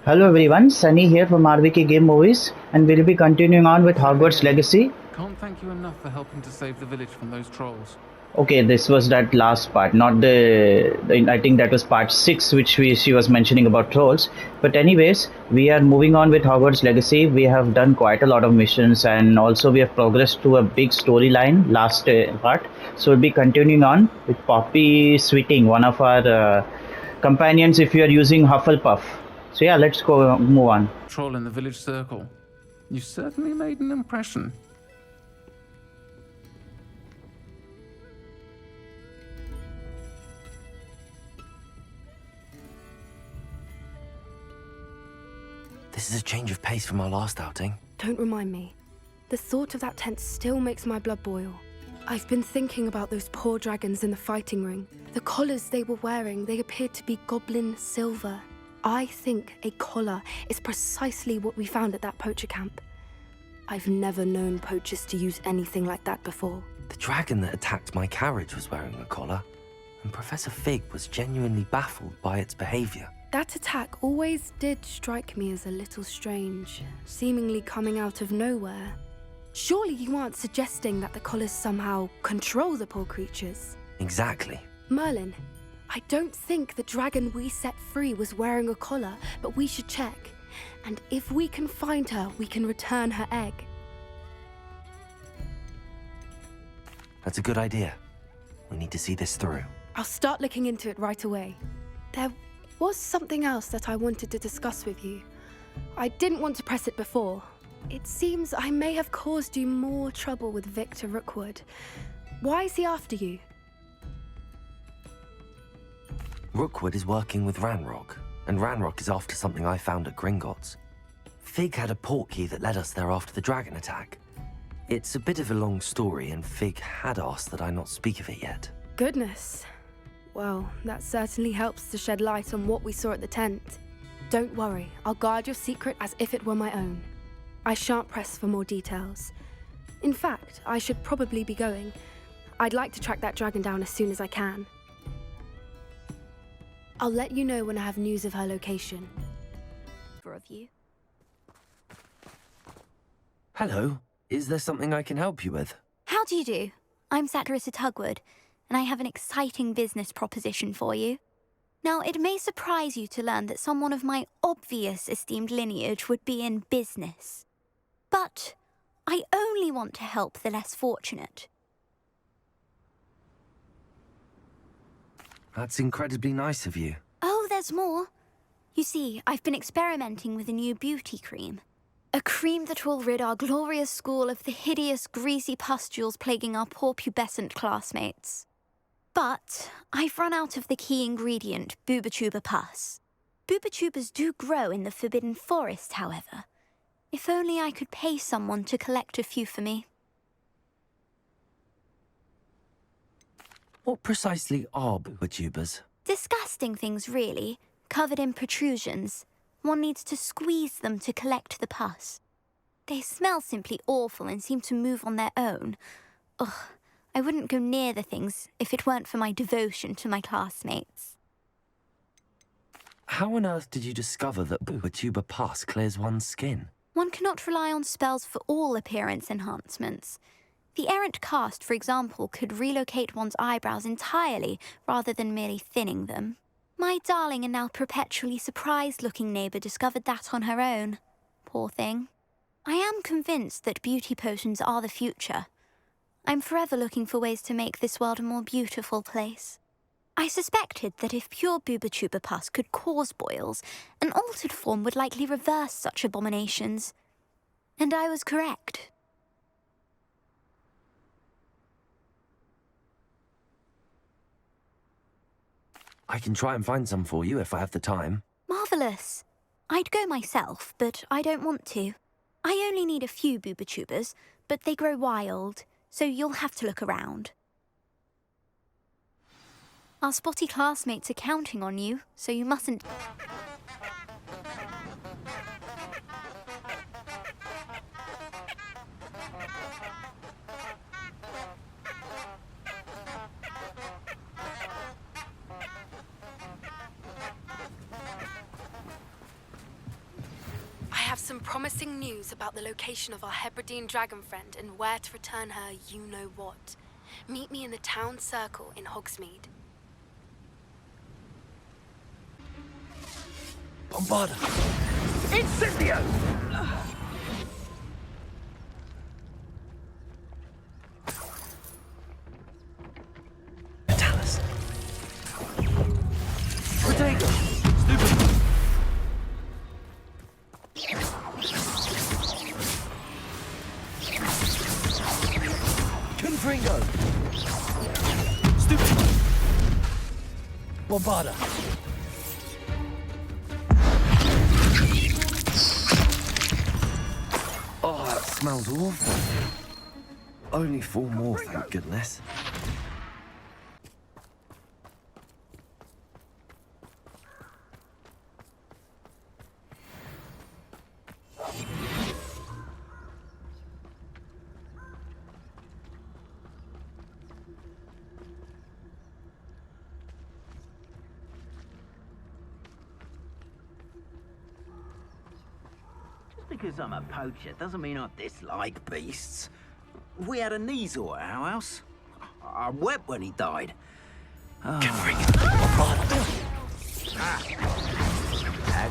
Hello everyone, Sunny here from RVK Game Movies, and we'll be continuing on with Hogwarts Legacy. Can't thank you enough for helping to save the village from those trolls. Okay, this was that last part, not I think that was part 6, which she was mentioning about trolls. But anyways, we are moving on with Hogwarts Legacy. We have done quite a lot of missions, and also we have progressed to a big storyline last part. So we'll be continuing on with Poppy Sweeting, one of our companions if you are using Hufflepuff. So yeah, let's go move on. Troll in the village circle. You certainly made an impression. This is a change of pace from our last outing. Don't remind me. The thought of that tent still makes my blood boil. I've been thinking about those poor dragons in the fighting ring. The collars they were wearing, they appeared to be goblin silver. I think a collar is precisely what we found at that poacher camp. I've never known poachers to use anything like that before. The dragon that attacked my carriage was wearing a collar, and Professor Fig was genuinely baffled by its behavior. That attack always did strike me as a little strange, seemingly coming out of nowhere. Surely you aren't suggesting that the collars somehow control the poor creatures? Exactly. Merlin, I don't think the dragon we set free was wearing a collar, but we should check. And if we can find her, we can return her egg. That's a good idea. We need to see this through. I'll start looking into it right away. There was something else that I wanted to discuss with you. I didn't want to press it before. It seems I may have caused you more trouble with Victor Rookwood. Why is he after you? Rookwood is working with Ranrock, and Ranrock is after something I found at Gringotts. Fig had a portkey that led us there after the dragon attack. It's a bit of a long story, and Fig had asked that I not speak of it yet. Goodness. Well, that certainly helps to shed light on what we saw at the tent. Don't worry, I'll guard your secret as if it were my own. I shan't press for more details. In fact, I should probably be going. I'd like to track that dragon down as soon as I can. I'll let you know when I have news of her location. Of you. Hello. Is there something I can help you with? How do you do? I'm Saccharissa Tugwood, and I have an exciting business proposition for you. Now, it may surprise you to learn that someone of my obvious esteemed lineage would be in business. But I only want to help the less fortunate. That's incredibly nice of you. Oh, there's more. You see, I've been experimenting with a new beauty cream. A cream that will rid our glorious school of the hideous, greasy pustules plaguing our poor pubescent classmates. But I've run out of the key ingredient, Boobotuber pus. Boobotubers do grow in the Forbidden Forest, however. If only I could pay someone to collect a few for me. What precisely are boobotubers? Disgusting things, really, covered in protrusions. One needs to squeeze them to collect the pus. They smell simply awful and seem to move on their own. Ugh, I wouldn't go near the things if it weren't for my devotion to my classmates. How on earth did you discover that boobotuber pus clears one's skin? One cannot rely on spells for all appearance enhancements. The errant cast, for example, could relocate one's eyebrows entirely rather than merely thinning them. My darling and now perpetually surprised-looking neighbour discovered that on her own. Poor thing. I am convinced that beauty potions are the future. I'm forever looking for ways to make this world a more beautiful place. I suspected that if pure boobotuber pus could cause boils, an altered form would likely reverse such abominations. And I was correct. I can try and find some for you if I have the time. Marvellous. I'd go myself, but I don't want to. I only need a few boobotubers, but they grow wild, so you'll have to look around. Our spotty classmates are counting on you, so you mustn't... some promising news about the location of our Hebridean dragon friend and where to return her you-know-what. Meet me in the town circle in Hogsmeade. Bombarda! Incendio! Metalis. Protego! Stupid! Confringo! Stupid! Bombarda! Oh, that smells awful. Only 4 more, thank goodness. Because I'm a poacher doesn't mean I dislike beasts. We had a Kneazor at our house. I wept when he died. A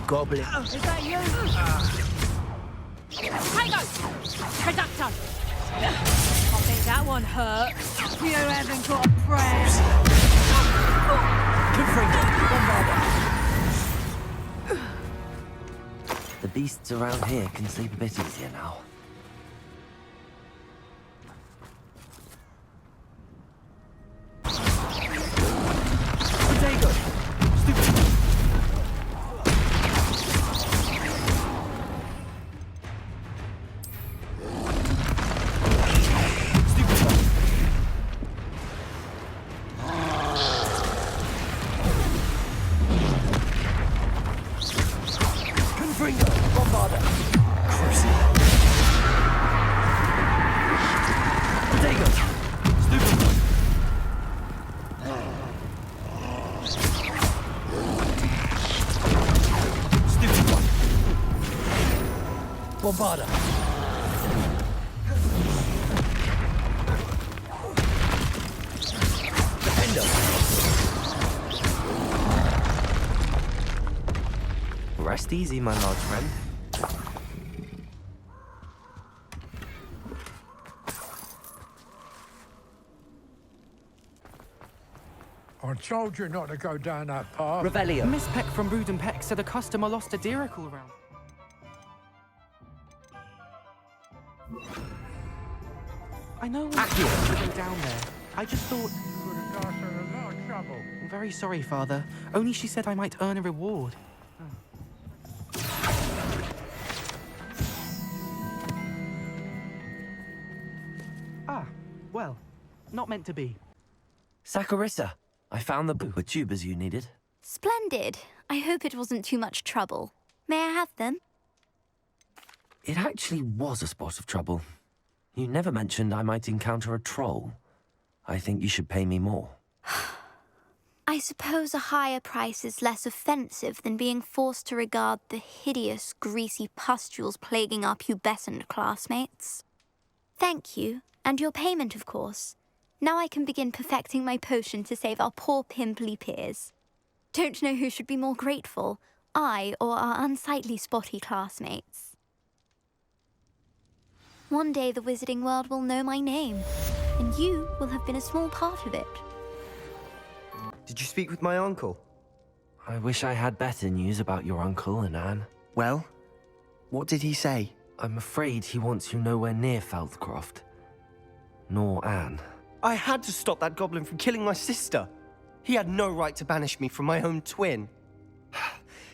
goblin. Is that you? Potato! Conductor! I think that one hurt. You haven't got a prayer. The beasts around here can sleep a bit easier now. Protego! Stupid! Bombarda. Defender. Rest easy, my large friend. I told you not to go down that path. Revelio. Miss Peck from Rude and Peck said a customer lost a diricle around. I know we're going down there. I just thought... Could have got her in a lot of trouble. I'm very sorry, Father. Only she said I might earn a reward. Ah, well, not meant to be. Saccharissa, I found the pooper tubers you needed. Splendid. I hope it wasn't too much trouble. May I have them? It actually was a spot of trouble. You never mentioned I might encounter a troll. I think you should pay me more. I suppose a higher price is less offensive than being forced to regard the hideous, greasy pustules plaguing our pubescent classmates. Thank you, and your payment, of course. Now I can begin perfecting my potion to save our poor pimply peers. Don't know who should be more grateful, I or our unsightly spotty classmates. One day the wizarding world will know my name, and you will have been a small part of it. Did you speak with my uncle? I wish I had better news about your uncle and Anne. Well, what did he say? I'm afraid he wants you nowhere near Feldcroft. Nor Anne. I had to stop that goblin from killing my sister. He had no right to banish me from my own twin.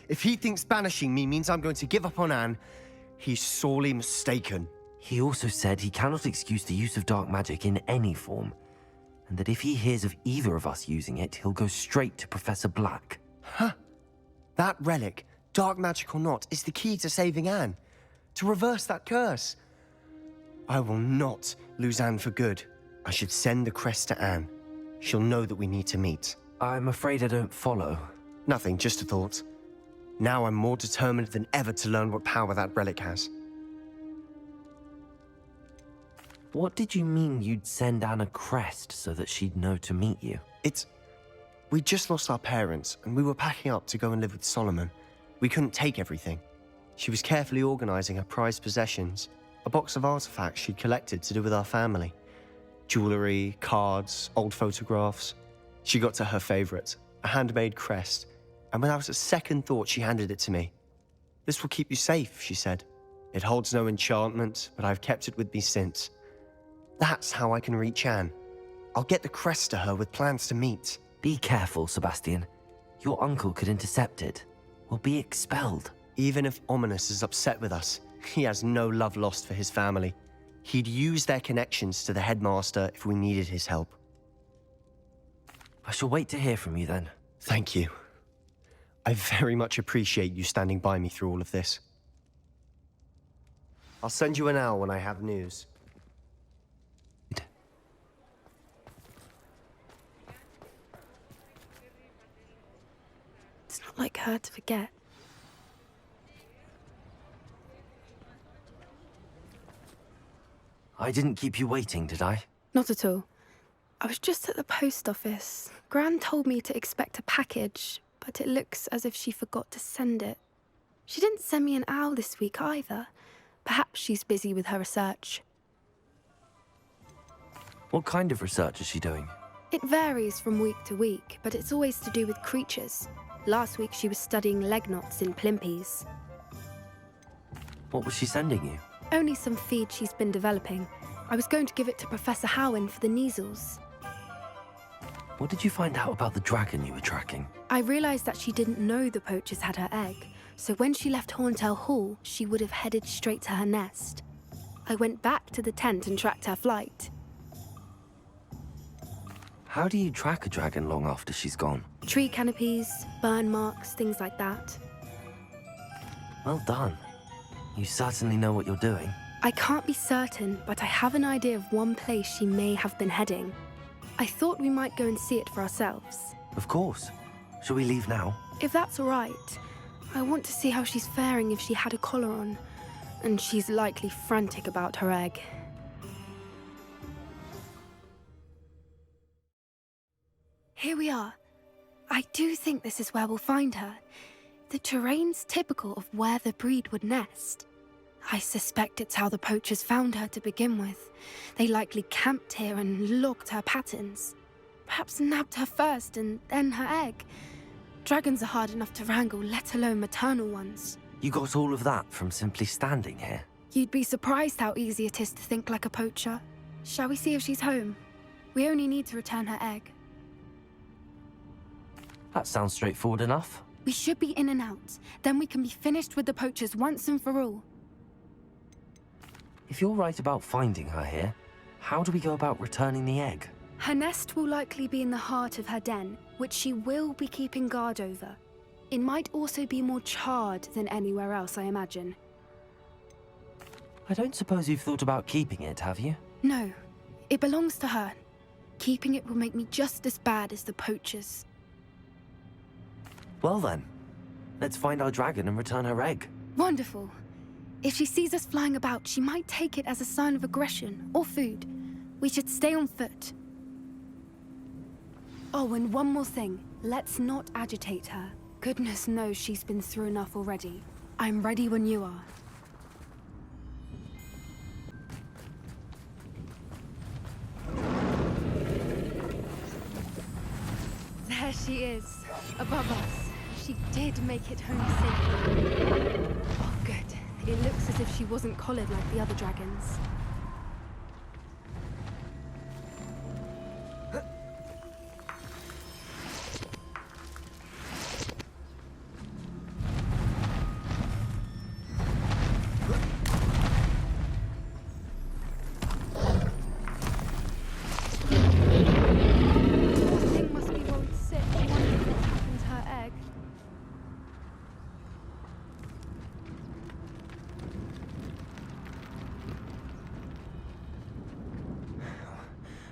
If he thinks banishing me means I'm going to give up on Anne, he's sorely mistaken. He also said he cannot excuse the use of dark magic in any form, and that if he hears of either of us using it, he'll go straight to Professor Black. Huh. That relic, dark magic or not, is the key to saving Anne. To reverse that curse. I will not lose Anne for good. I should send the crest to Anne. She'll know that we need to meet. I'm afraid I don't follow. Nothing, just a thought. Now I'm more determined than ever to learn what power that relic has. What did you mean you'd send Anne a crest so that she'd know to meet you? We just lost our parents, and we were packing up to go and live with Solomon. We couldn't take everything. She was carefully organizing her prized possessions, a box of artifacts she'd collected to do with our family. Jewelry, cards, old photographs. She got to her favorite, a handmade crest, and without a second thought, she handed it to me. "This will keep you safe," she said. "It holds no enchantment, but I've kept it with me since. That's how I can reach Anne. I'll get the crest to her with plans to meet." Be careful, Sebastian. Your uncle could intercept it. We'll be expelled. Even if Ominous is upset with us, he has no love lost for his family. He'd use their connections to the headmaster if we needed his help. I shall wait to hear from you then. Thank you. I very much appreciate you standing by me through all of this. I'll send you an owl when I have news. It's not like her to forget. I didn't keep you waiting, did I? Not at all. I was just at the post office. Gran told me to expect a package, but it looks as if she forgot to send it. She didn't send me an owl this week either. Perhaps she's busy with her research. What kind of research is she doing? It varies from week to week, but it's always to do with creatures. Last week she was studying leg knots in plimpies. What was she sending you? Only some feed she's been developing. I was going to give it to Professor Howen for the measles. What did you find out about the dragon you were tracking? I realised that she didn't know the poachers had her egg, so when she left Horntail Hall, she would have headed straight to her nest. I went back to the tent and tracked her flight. How do you track a dragon long after she's gone? Tree canopies, burn marks, things like that. Well done. You certainly know what you're doing. I can't be certain, but I have an idea of one place she may have been heading. I thought we might go and see it for ourselves. Of course. Shall we leave now? If that's all right. I want to see how she's faring if she had a collar on. And she's likely frantic about her egg. Here we are. I do think this is where we'll find her. The terrain's typical of where the breed would nest. I suspect it's how the poachers found her to begin with. They likely camped here and logged her patterns. Perhaps nabbed her first and then her egg. Dragons are hard enough to wrangle, let alone maternal ones. You got all of that from simply standing here? You'd be surprised how easy it is to think like a poacher. Shall we see if she's home? We only need to return her egg. That sounds straightforward enough. We should be in and out. Then we can be finished with the poachers once and for all. If you're right about finding her here, how do we go about returning the egg? Her nest will likely be in the heart of her den, which she will be keeping guard over. It might also be more charred than anywhere else, I imagine. I don't suppose you've thought about keeping it, have you? No, it belongs to her. Keeping it will make me just as bad as the poachers. Well then, let's find our dragon and return her egg. Wonderful. If she sees us flying about, she might take it as a sign of aggression or food. We should stay on foot. Oh, and one more thing. Let's not agitate her. Goodness knows she's been through enough already. I'm ready when you are. There she is, above us. She did make it home safely. Oh, good. It looks as if she wasn't collared like the other dragons.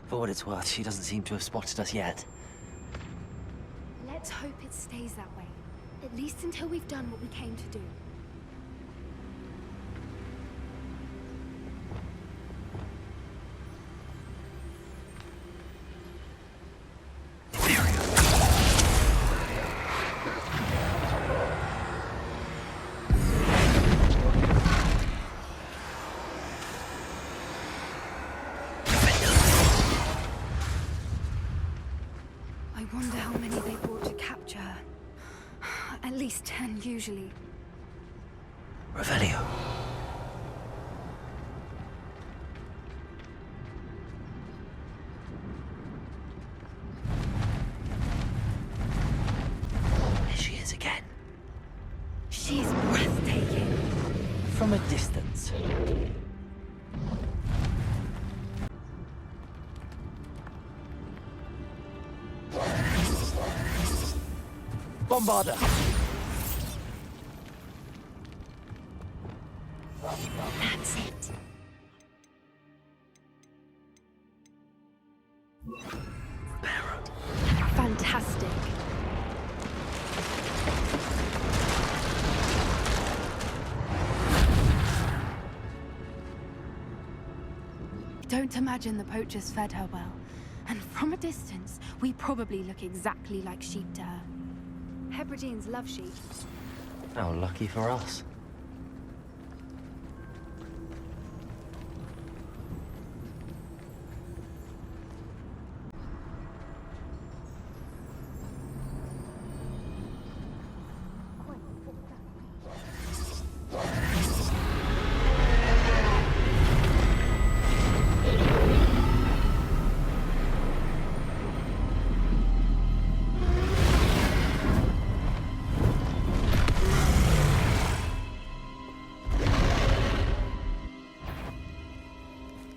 For what it's worth, she doesn't seem to have spotted us yet. Let's hope it stays that way. At least until we've done what we came to do. I wonder how many they brought to capture her. At least 10, usually. Revelio. There she is again. She's breathtaking. From a distance. Bombarder! That's it. Fantastic. Don't imagine the poachers fed her well. And from a distance, we probably look exactly like sheep to her. Hebrideans love sheep. How lucky for us.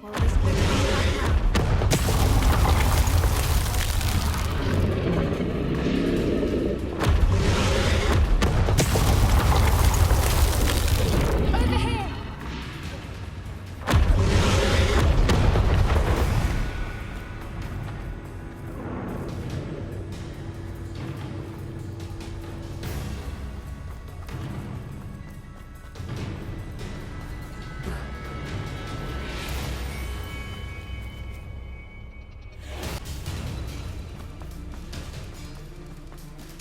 Well, this place is back now. Over here!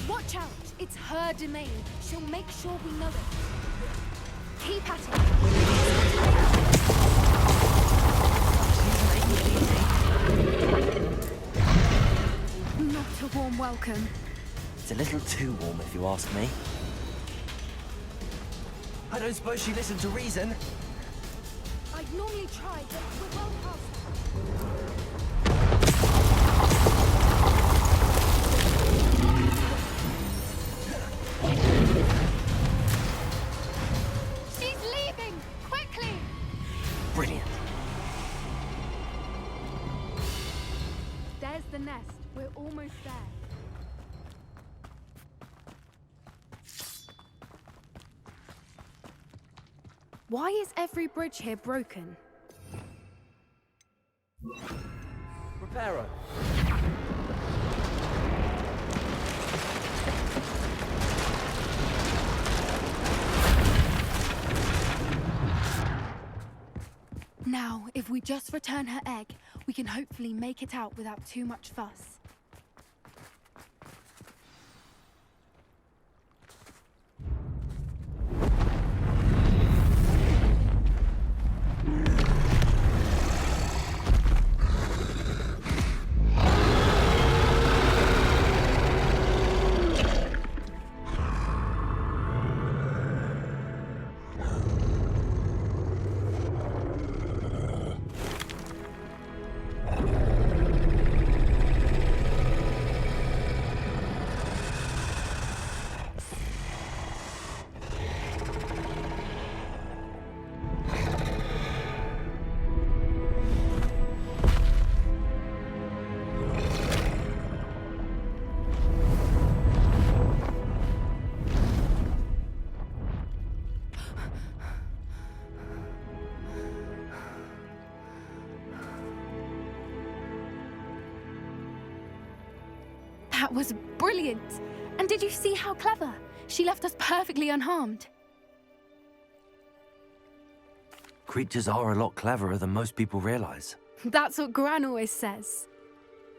Watch out! It's her domain. She'll make sure we know it. Keep at it. Not a warm welcome. It's a little too warm, if you ask me. I don't suppose she listened to reason. I'd normally try, but we're well past that. She's leaving! Quickly! Brilliant. There's the nest. We're almost there. Why is every bridge here broken? Reparo. Now, if we just return her egg, we can hopefully make it out without too much fuss. That was brilliant! And did you see how clever? She left us perfectly unharmed. Creatures are a lot cleverer than most people realize. That's what Gran always says.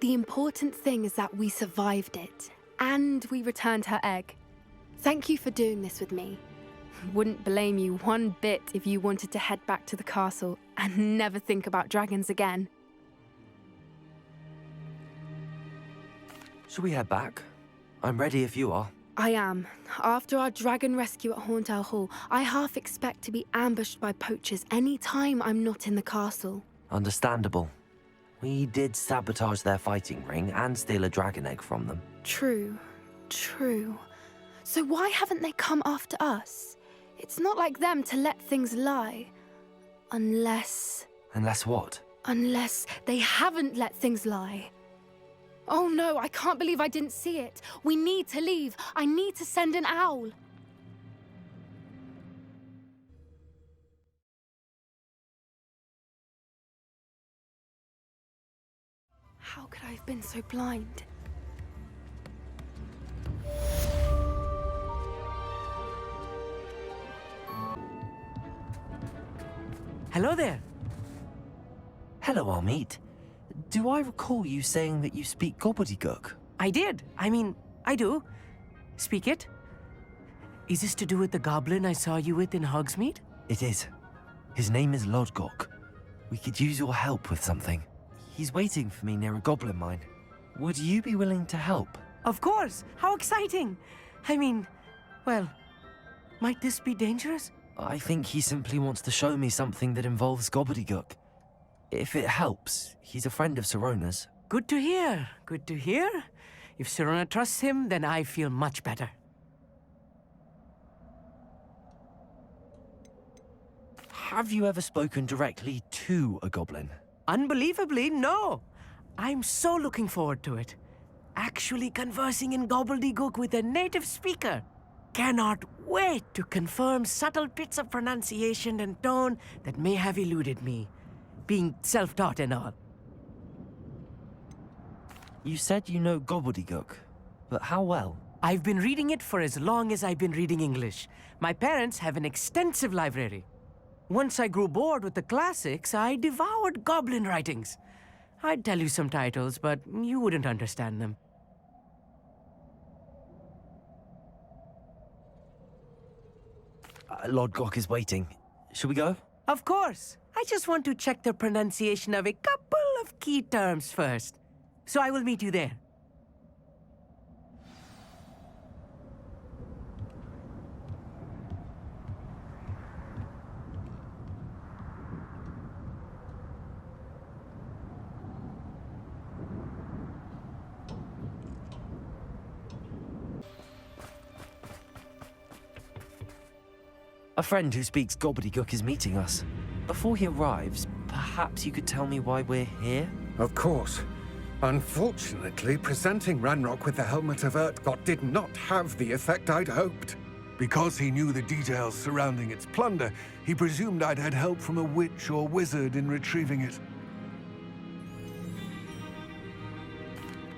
The important thing is that we survived it, and we returned her egg. Thank you for doing this with me. Wouldn't blame you one bit if you wanted to head back to the castle and never think about dragons again. Shall we head back? I'm ready if you are. I am. After our dragon rescue at Hauntel Hall, I half expect to be ambushed by poachers any time I'm not in the castle. Understandable. We did sabotage their fighting ring and steal a dragon egg from them. True. So why haven't they come after us? It's not like them to let things lie. Unless what? Unless they haven't let things lie. Oh no, I can't believe I didn't see it. We need to leave. I need to send an owl. How could I have been so blind? Hello there. Hello, Amit. Do I recall you saying that you speak gobbledygook? I did. I do. Speak it. Is this to do with the goblin I saw you with in Hogsmeade? It is. His name is Lodgok. We could use your help with something. He's waiting for me near a goblin mine. Would you be willing to help? Of course. How exciting. Well, might this be dangerous? I think he simply wants to show me something that involves gobbledygook. If it helps, he's a friend of Sirona's. Good to hear. Good to hear. If Sirona trusts him, then I feel much better. Have you ever spoken directly to a goblin? Unbelievably, no. I'm so looking forward to it. Actually conversing in gobbledygook with a native speaker. Cannot wait to confirm subtle bits of pronunciation and tone that may have eluded me, being self-taught and all. You said you know gobbledygook, but how well? I've been reading it for as long as I've been reading English. My parents have an extensive library. Once I grew bored with the classics, I devoured goblin writings. I'd tell you some titles, but you wouldn't understand them. Lodgok is waiting. Shall we go? Of course. I just want to check the pronunciation of a couple of key terms first. So I will meet you there. A friend who speaks gobbledygook is meeting us. Before he arrives, perhaps you could tell me why we're here? Of course. Unfortunately, presenting Ranrock with the Helmet of Urtkot did not have the effect I'd hoped. Because he knew the details surrounding its plunder, he presumed I'd had help from a witch or wizard in retrieving it.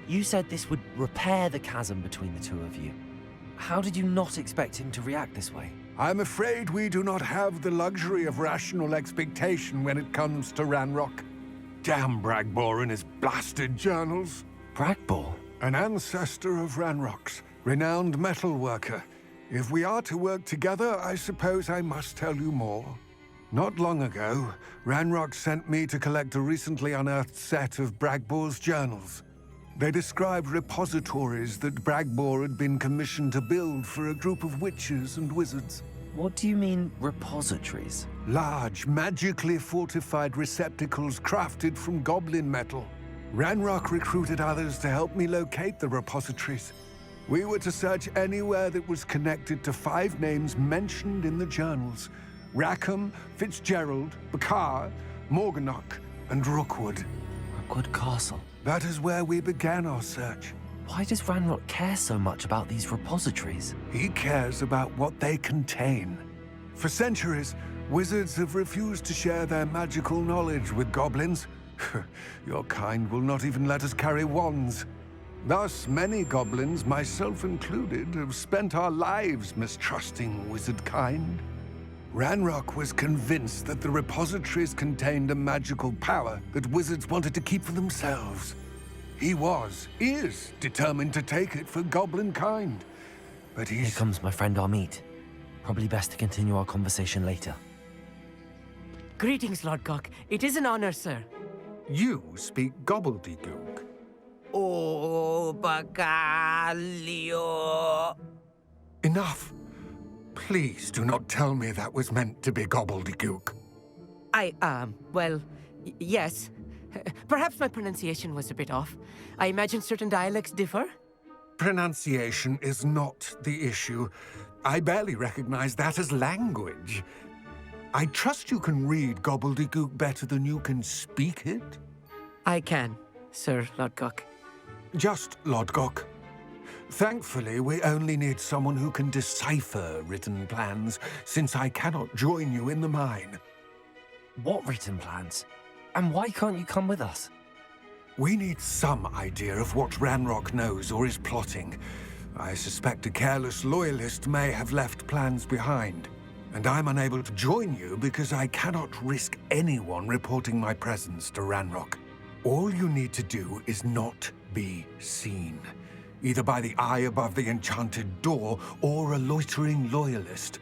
You said this would repair the chasm between the two of you. How did you not expect him to react this way? I'm afraid we do not have the luxury of rational expectation when it comes to Ranrock. Damn Bragbor and his blasted journals. Bragbor? An ancestor of Ranrock's, renowned metal worker. If we are to work together, I suppose I must tell you more. Not long ago, Ranrock sent me to collect a recently unearthed set of Bragbor's journals. They described repositories that Bragbor had been commissioned to build for a group of witches and wizards. What do you mean, repositories? Large, magically fortified receptacles crafted from goblin metal. Ranrock recruited others to help me locate the repositories. We were to search anywhere that was connected to 5 names mentioned in the journals: Rackham, Fitzgerald, Bakar, Morganach, and Rookwood. Rookwood Castle. That is where we began our search. Why does Ranrock care so much about these repositories? He cares about what they contain. For centuries, wizards have refused to share their magical knowledge with goblins. Your kind will not even let us carry wands. Thus, many goblins, myself included, have spent our lives mistrusting wizard kind. Ranrock was convinced that the repositories contained a magical power that wizards wanted to keep for themselves. He is determined to take it for goblin kind. But Here comes my friend Amit. Probably best to continue our conversation later. Greetings, Lord Cock. It is an honor, sir. You speak gobbledygook. Oh, Bacalio. Enough. Please do not tell me that was meant to be gobbledygook. Well, yes. Perhaps my pronunciation was a bit off. I imagine certain dialects differ. Pronunciation is not the issue. I barely recognize that as language. I trust you can read gobbledygook better than you can speak it? I can, Sir Lodgok. Just Lodgok. Thankfully, we only need someone who can decipher written plans, since I cannot join you in the mine. What written plans? And why can't you come with us? We need some idea of what Ranrock knows or is plotting. I suspect a careless loyalist may have left plans behind. And I'm unable to join you because I cannot risk anyone reporting my presence to Ranrock. All you need to do is not be seen, either by the eye above the enchanted door or a loitering loyalist.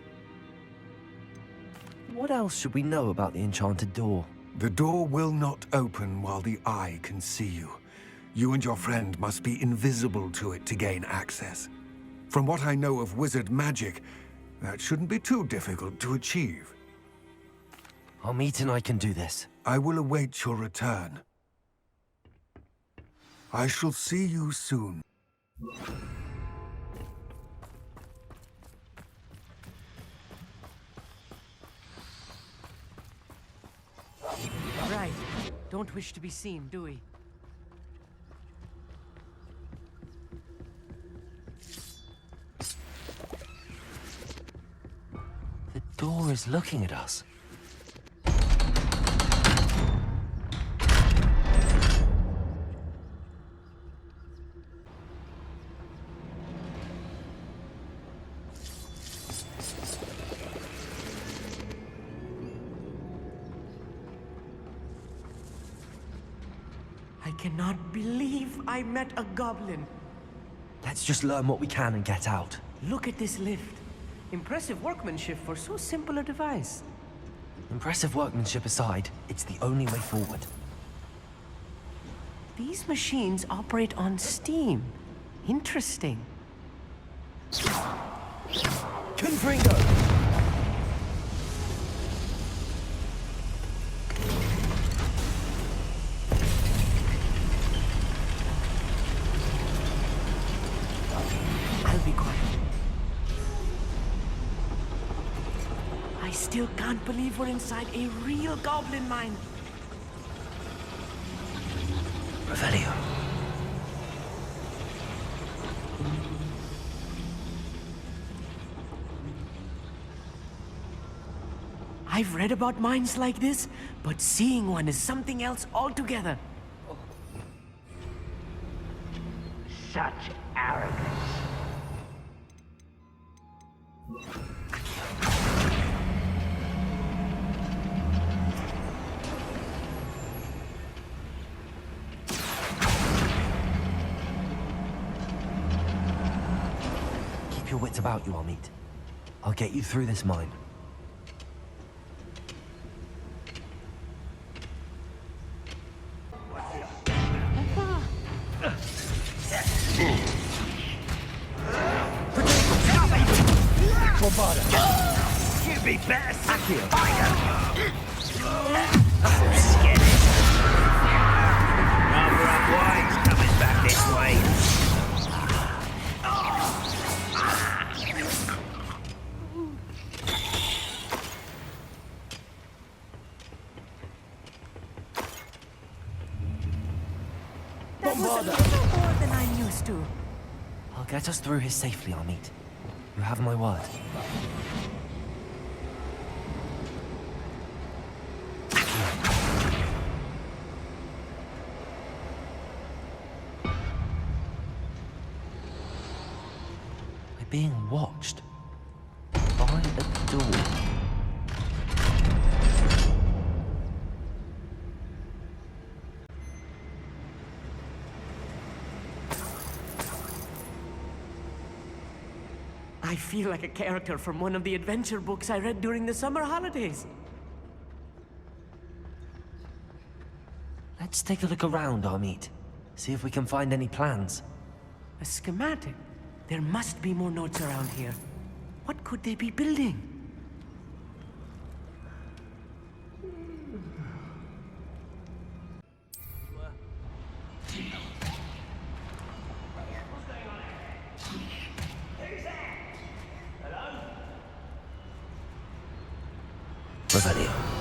What else should we know about the enchanted door? The door will not open while the eye can see you. You and your friend must be invisible to it to gain access. From what I know of wizard magic, that shouldn't be too difficult to achieve. Amit and I can do this. I will await your return. I shall see you soon. Right. Don't wish to be seen, do we? The door is looking at us. I cannot believe I met a goblin. Let's just learn what we can and get out. Look at this lift. Impressive workmanship for so simple a device. Impressive workmanship aside, it's the only way forward. These machines operate on steam. Interesting. Confringo! I'll be quiet. I still can't believe we're inside a real goblin mine. Revelio. I've read about mines like this, but seeing one is something else altogether. Such arrogance. Keep your wits about you, Amit. I'll get you through this mine. You'd be better sacking fire. I'm scared. Number of wives coming back this way. That was a little more than I'm used to. I'll get us through here safely, Amit. You have my word. They're being watched. By a door. I feel like a character from one of the adventure books I read during the summer holidays. Let's take a look around, Amit. See if we can find any plans. A schematic? There must be more notes around here. What could they be building? Revelio.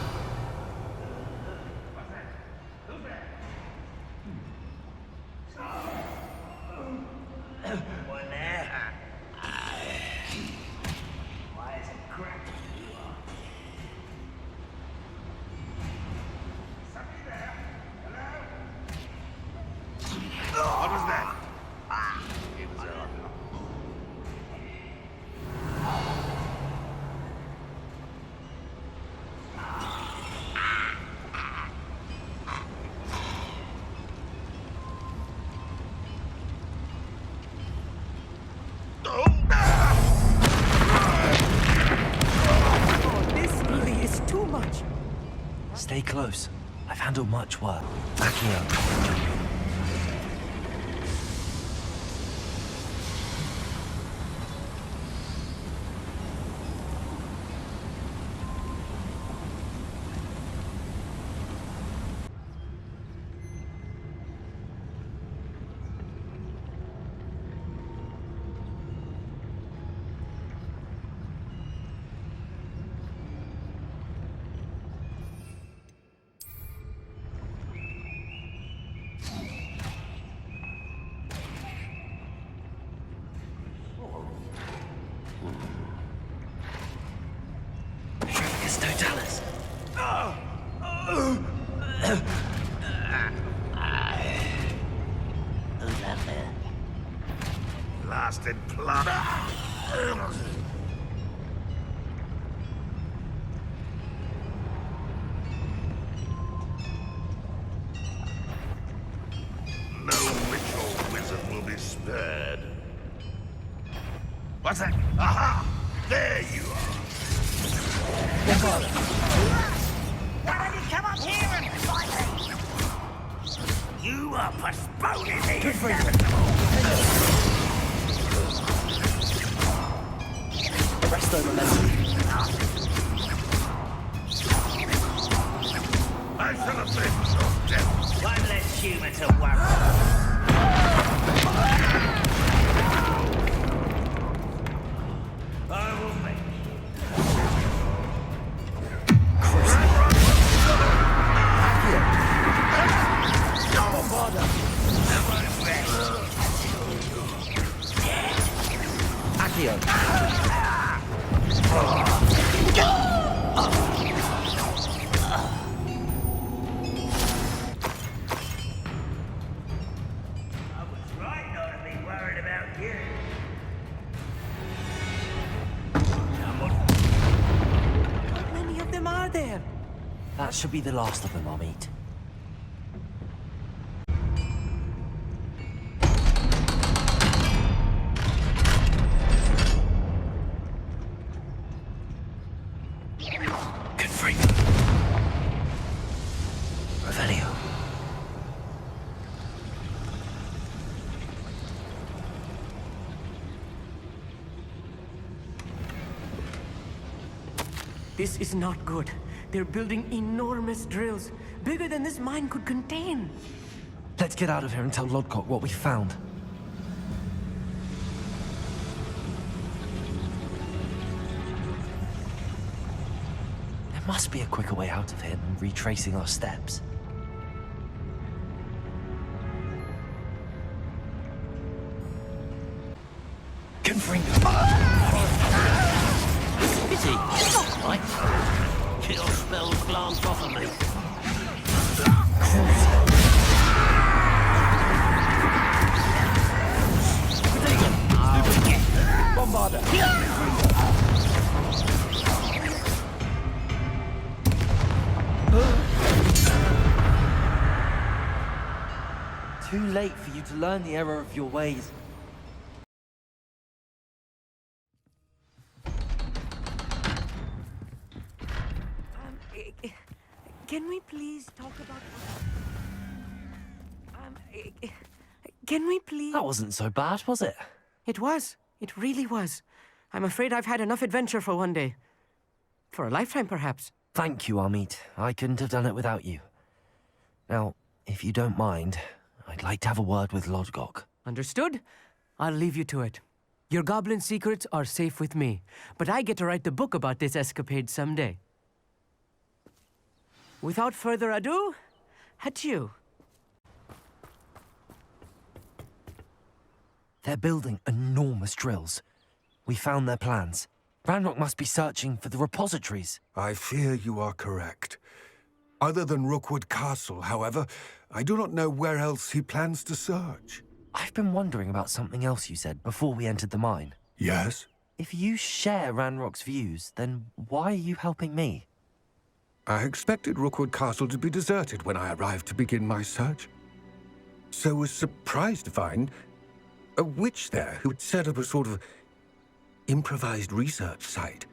Stay close. I've handled much work. Accio. Blasted plot. No witch or wizard will be spared. What's that? Aha! There you are. Why don't you come up here and fight me? You are postponing the inevitable. Presto momentum. I shall avenge your death. One less human to worry. I will make That should be the last of them, Amit. Good freak. Revelio. This is not good. They're building enormous drills, bigger than this mine could contain. Let's get out of here and tell Lodcock what we found. There must be a quicker way out of here than retracing our steps. Confringo. pity. Right? Kill spells glance off of me. Bombard. Too late for you to learn the error of your ways. Can we please talk about... Can we please... That wasn't so bad, was it? It was. It really was. I'm afraid I've had enough adventure for one day. For a lifetime, perhaps. Thank you, Amit. I couldn't have done it without you. Now, if you don't mind, I'd like to have a word with Lodgok. Understood? I'll leave you to it. Your goblin secrets are safe with me, but I get to write the book about this escapade someday. Without further ado, adieu. They're building enormous drills. We found their plans. Ranrock must be searching for the repositories. I fear you are correct. Other than Rookwood Castle, however, I do not know where else he plans to search. I've been wondering about something else you said before we entered the mine. Yes? If you share Ranrock's views, then why are you helping me? I expected Rookwood Castle to be deserted when I arrived to begin my search. So was surprised to find a witch there who had set up a sort of improvised research site.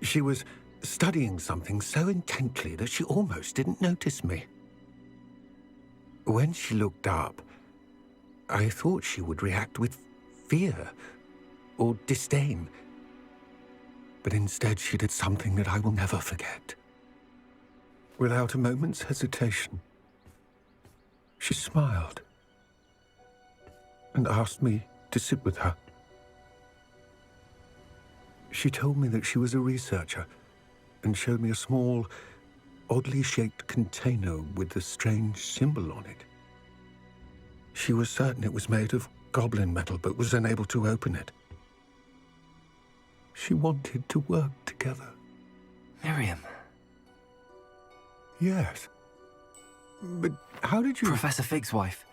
She was studying something so intently that she almost didn't notice me. When she looked up, I thought she would react with fear or disdain. But instead she did something that I will never forget. Without a moment's hesitation, she smiled and asked me to sit with her. She told me that she was a researcher and showed me a small, oddly shaped container with a strange symbol on it. She was certain it was made of goblin metal, but was unable to open it. She wanted to work together. Miriam. Yes. But how did you... Professor Fig's wife.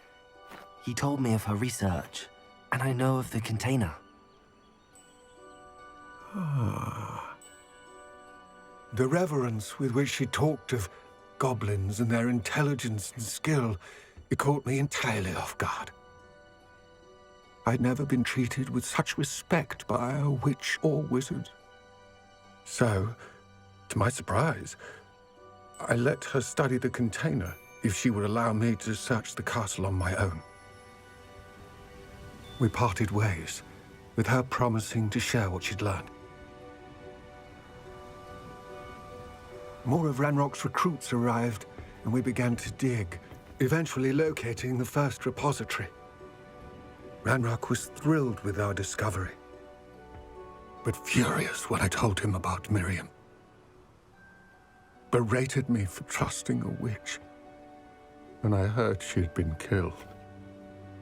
He told me of her research, and I know of the container. Ah. The reverence with which she talked of goblins and their intelligence and skill, it caught me entirely off guard. I'd never been treated with such respect by a witch or wizard. So, to my surprise, I let her study the container if she would allow me to search the castle on my own. We parted ways, with her promising to share what she'd learned. More of Ranrock's recruits arrived, and we began to dig, eventually locating the first repository. Ranrock was thrilled with our discovery, but furious when I told him about Miriam. Berated me for trusting a witch, and I heard she had been killed.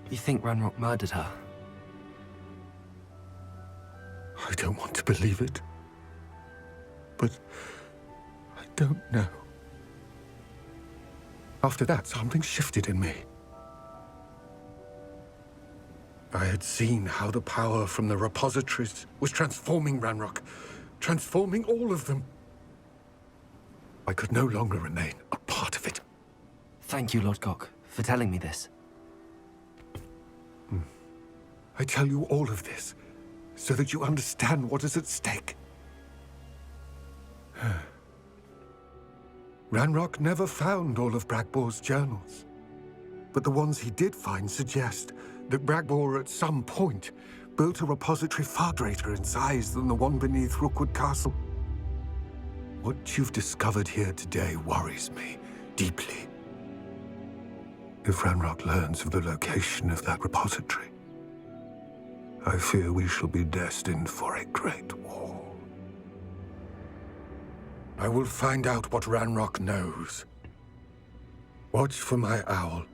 You think Ranrock murdered her? I don't want to believe it, but I don't know. After that, something shifted in me. I had seen how the power from the repositories was transforming Ranrock, transforming all of them. I could no longer remain a part of it. Thank you, Lodgok, for telling me this. I tell you all of this so that you understand what is at stake. Ranrock never found all of Bragbor's journals, but the ones he did find suggest that Bragbor at some point built a repository far greater in size than the one beneath Rookwood Castle. What you've discovered here today worries me deeply. If Ranrock learns of the location of that repository, I fear we shall be destined for a great war. I will find out what Ranrock knows. Watch for my owl.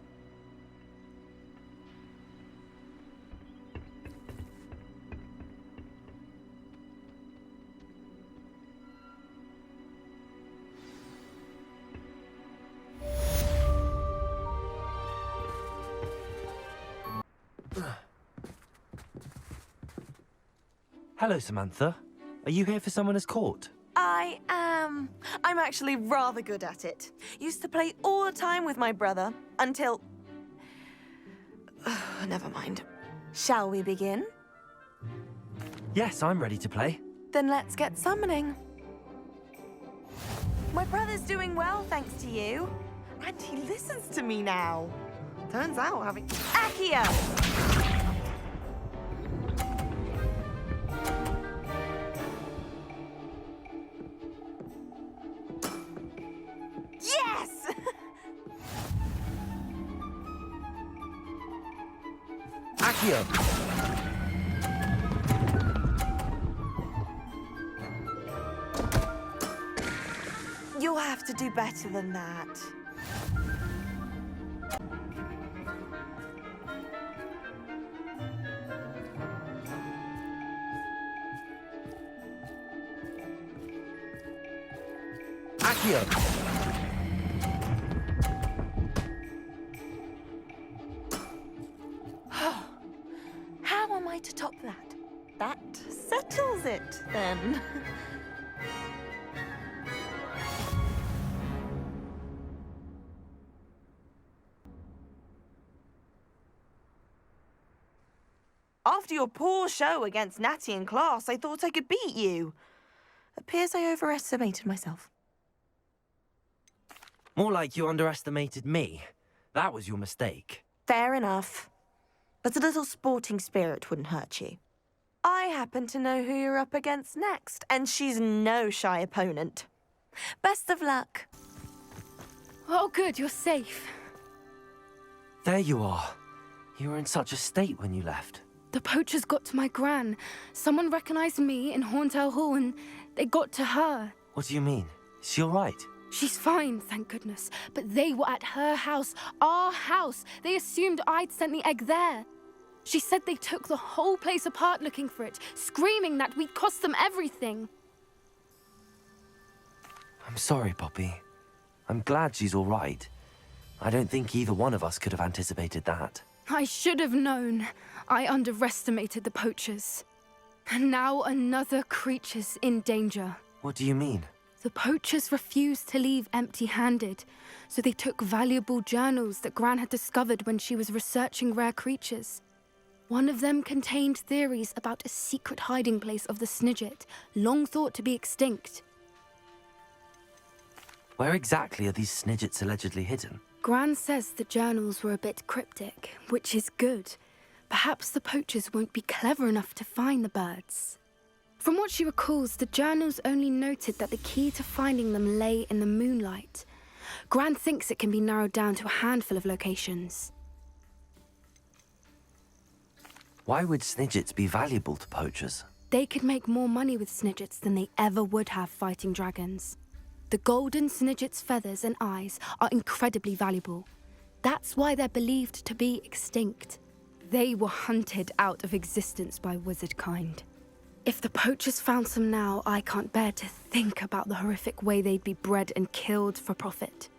Hello, Samantha. Are you here for Summoner's Court? I am. I'm actually rather good at it. Used to play all the time with my brother, until Never mind. Shall we begin? Yes, I'm ready to play. Then let's get summoning. My brother's doing well, thanks to you. And he listens to me now. Turns out having... Accio! Yes! Accio! You'll have to do better than that. Accio! How am I to top that? That settles it, then. After your poor show against Natty in class, I thought I could beat you. Appears I overestimated myself. More like you underestimated me. That was your mistake. Fair enough. But a little sporting spirit wouldn't hurt you. I happen to know who you're up against next, and she's no shy opponent. Best of luck. Oh, good, you're safe. There you are. You were in such a state when you left. The poachers got to my gran. Someone recognized me in Horntail Hall, and they got to her. What do you mean? Is she all right? She's fine, thank goodness. But they were at her house, our house. They assumed I'd sent the egg there. She said they took the whole place apart looking for it, screaming that we'd cost them everything. I'm sorry, Poppy. I'm glad she's all right. I don't think either one of us could have anticipated that. I should have known. I underestimated the poachers. And now another creature's in danger. What do you mean? The poachers refused to leave empty-handed, so they took valuable journals that Gran had discovered when she was researching rare creatures. One of them contained theories about a secret hiding place of the Snidget, long thought to be extinct. Where exactly are these Snidgets allegedly hidden? Gran says the journals were a bit cryptic, which is good. Perhaps the poachers won't be clever enough to find the birds. From what she recalls, the journals only noted that the key to finding them lay in the moonlight. Gran thinks it can be narrowed down to a handful of locations. Why would Snidgets be valuable to poachers? They could make more money with Snidgets than they ever would have fighting dragons. The golden Snidget's feathers and eyes are incredibly valuable. That's why they're believed to be extinct. They were hunted out of existence by wizard kind. If the poachers found some now, I can't bear to think about the horrific way they'd be bred and killed for profit.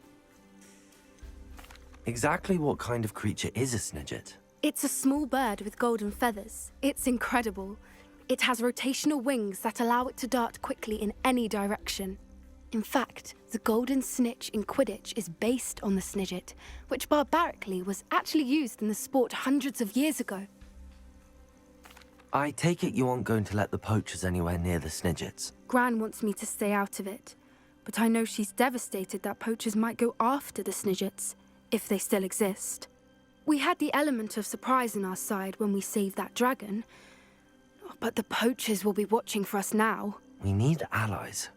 Exactly what kind of creature is a Snidget? It's a small bird with golden feathers. It's incredible. It has rotational wings that allow it to dart quickly in any direction. In fact, the golden snitch in Quidditch is based on the Snidget, which barbarically was actually used in the sport hundreds of years ago. I take it you aren't going to let the poachers anywhere near the Snidgets. Gran wants me to stay out of it, but I know she's devastated that poachers might go after the Snidgets, if they still exist. We had the element of surprise on our side when we saved that dragon, but the poachers will be watching for us now. We need allies.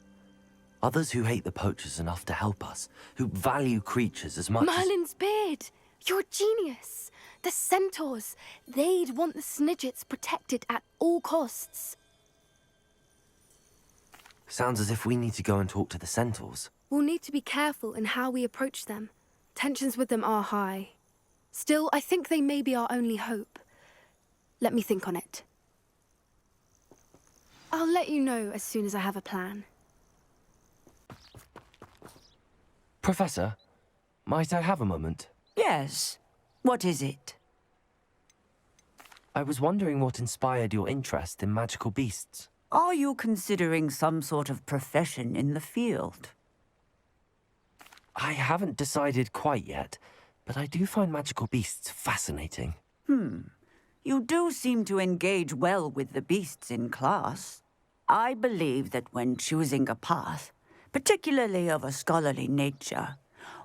Others who hate the poachers enough to help us, who value creatures as much Merlin's beard! You're a genius! The centaurs! They'd want the Snidgets protected at all costs. Sounds as if we need to go and talk to the centaurs. We'll need to be careful in how we approach them. Tensions with them are high. Still, I think they may be our only hope. Let me think on it. I'll let you know as soon as I have a plan. Professor, might I have a moment? Yes. What is it? I was wondering what inspired your interest in magical beasts. Are you considering some sort of profession in the field? I haven't decided quite yet, but I do find magical beasts fascinating. You do seem to engage well with the beasts in class. I believe that when choosing a path, particularly of a scholarly nature,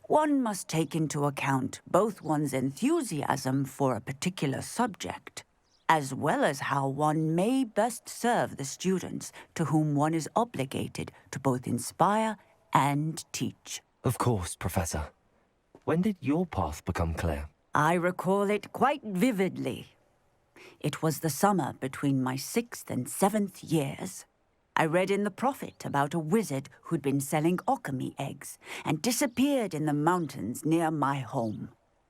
one must take into account both one's enthusiasm for a particular subject, as well as how one may best serve the students to whom one is obligated to both inspire and teach. Of course, Professor. When did your path become clear? I recall it quite vividly. It was the summer between my 6th and 7th years. I read in the Prophet about a wizard who'd been selling alchemy eggs and disappeared in the mountains near my home.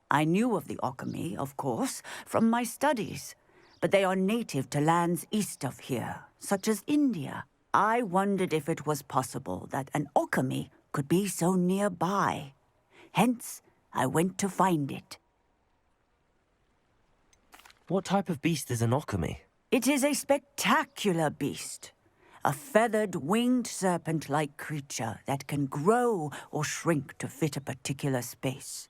I knew of the alchemy, of course, from my studies, but they are native to lands east of here, such as India. I wondered if it was possible that an alchemy could be so nearby. Hence, I went to find it. What type of beast is an alchemy? It is a spectacular beast. A feathered, winged serpent-like creature that can grow or shrink to fit a particular space.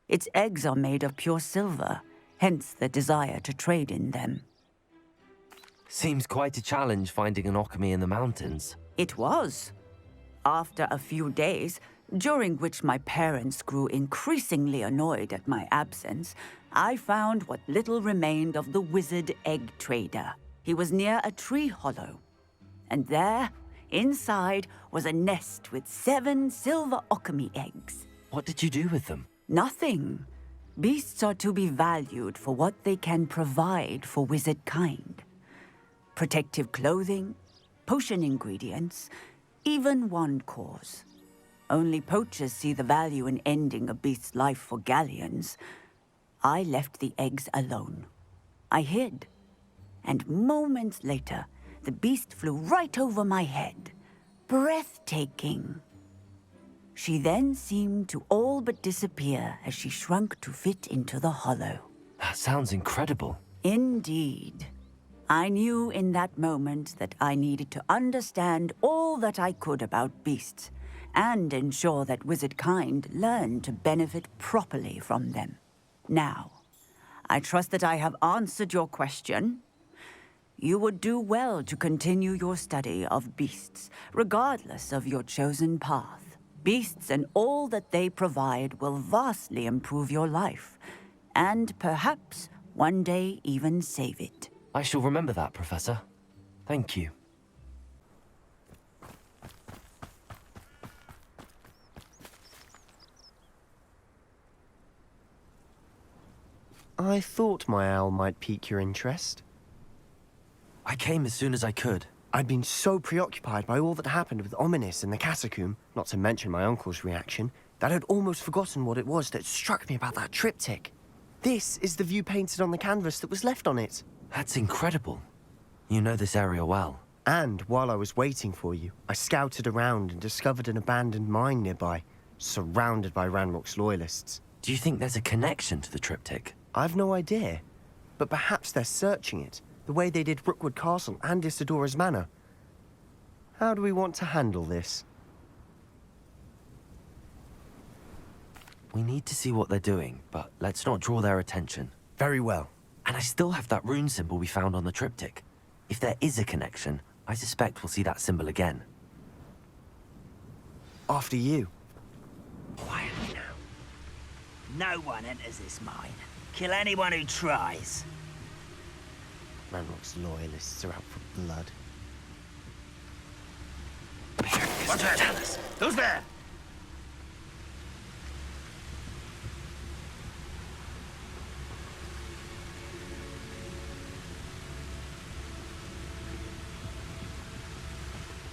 Its eggs are made of pure silver, hence the desire to trade in them. Seems quite a challenge finding an alchemy in the mountains. It was. After a few days, during which my parents grew increasingly annoyed at my absence, I found what little remained of the wizard egg trader. He was near a tree hollow. And there, inside, was a nest with 7 silver alchemy eggs. What did you do with them? Nothing. Beasts are to be valued for what they can provide for wizard kind. Protective clothing, potion ingredients, even wand cores. Only poachers see the value in ending a beast's life for galleons. I left the eggs alone. I hid. And moments later, the beast flew right over my head. Breathtaking. She then seemed to all but disappear as she shrunk to fit into the hollow. That sounds incredible. Indeed. I knew in that moment that I needed to understand all that I could about beasts and ensure that wizard kind learned to benefit properly from them. Now, I trust that I have answered your question. You would do well to continue your study of beasts, regardless of your chosen path. Beasts and all that they provide will vastly improve your life, and perhaps one day even save it. I shall remember that, Professor. Thank you. I thought my owl might pique your interest. I came as soon as I could. I'd been so preoccupied by all that happened with Ominis and the catacomb, not to mention my uncle's reaction, that I'd almost forgotten what it was that struck me about that triptych. This is the view painted on the canvas that was left on it. That's incredible. You know this area well. And while I was waiting for you, I scouted around and discovered an abandoned mine nearby, surrounded by Ranrock's loyalists. Do you think there's a connection to the triptych? I've no idea, but perhaps they're searching it, the way they did Rookwood Castle and Isidora's Manor. How do we want to handle this? We need to see what they're doing, but let's not draw their attention. Very well. And I still have that rune symbol we found on the triptych. If there is a connection, I suspect we'll see that symbol again. After you. Quietly now. No one enters this mine. Kill anyone who tries. Ranrock's loyalists are out for blood. What's that? Tell us. Who's there?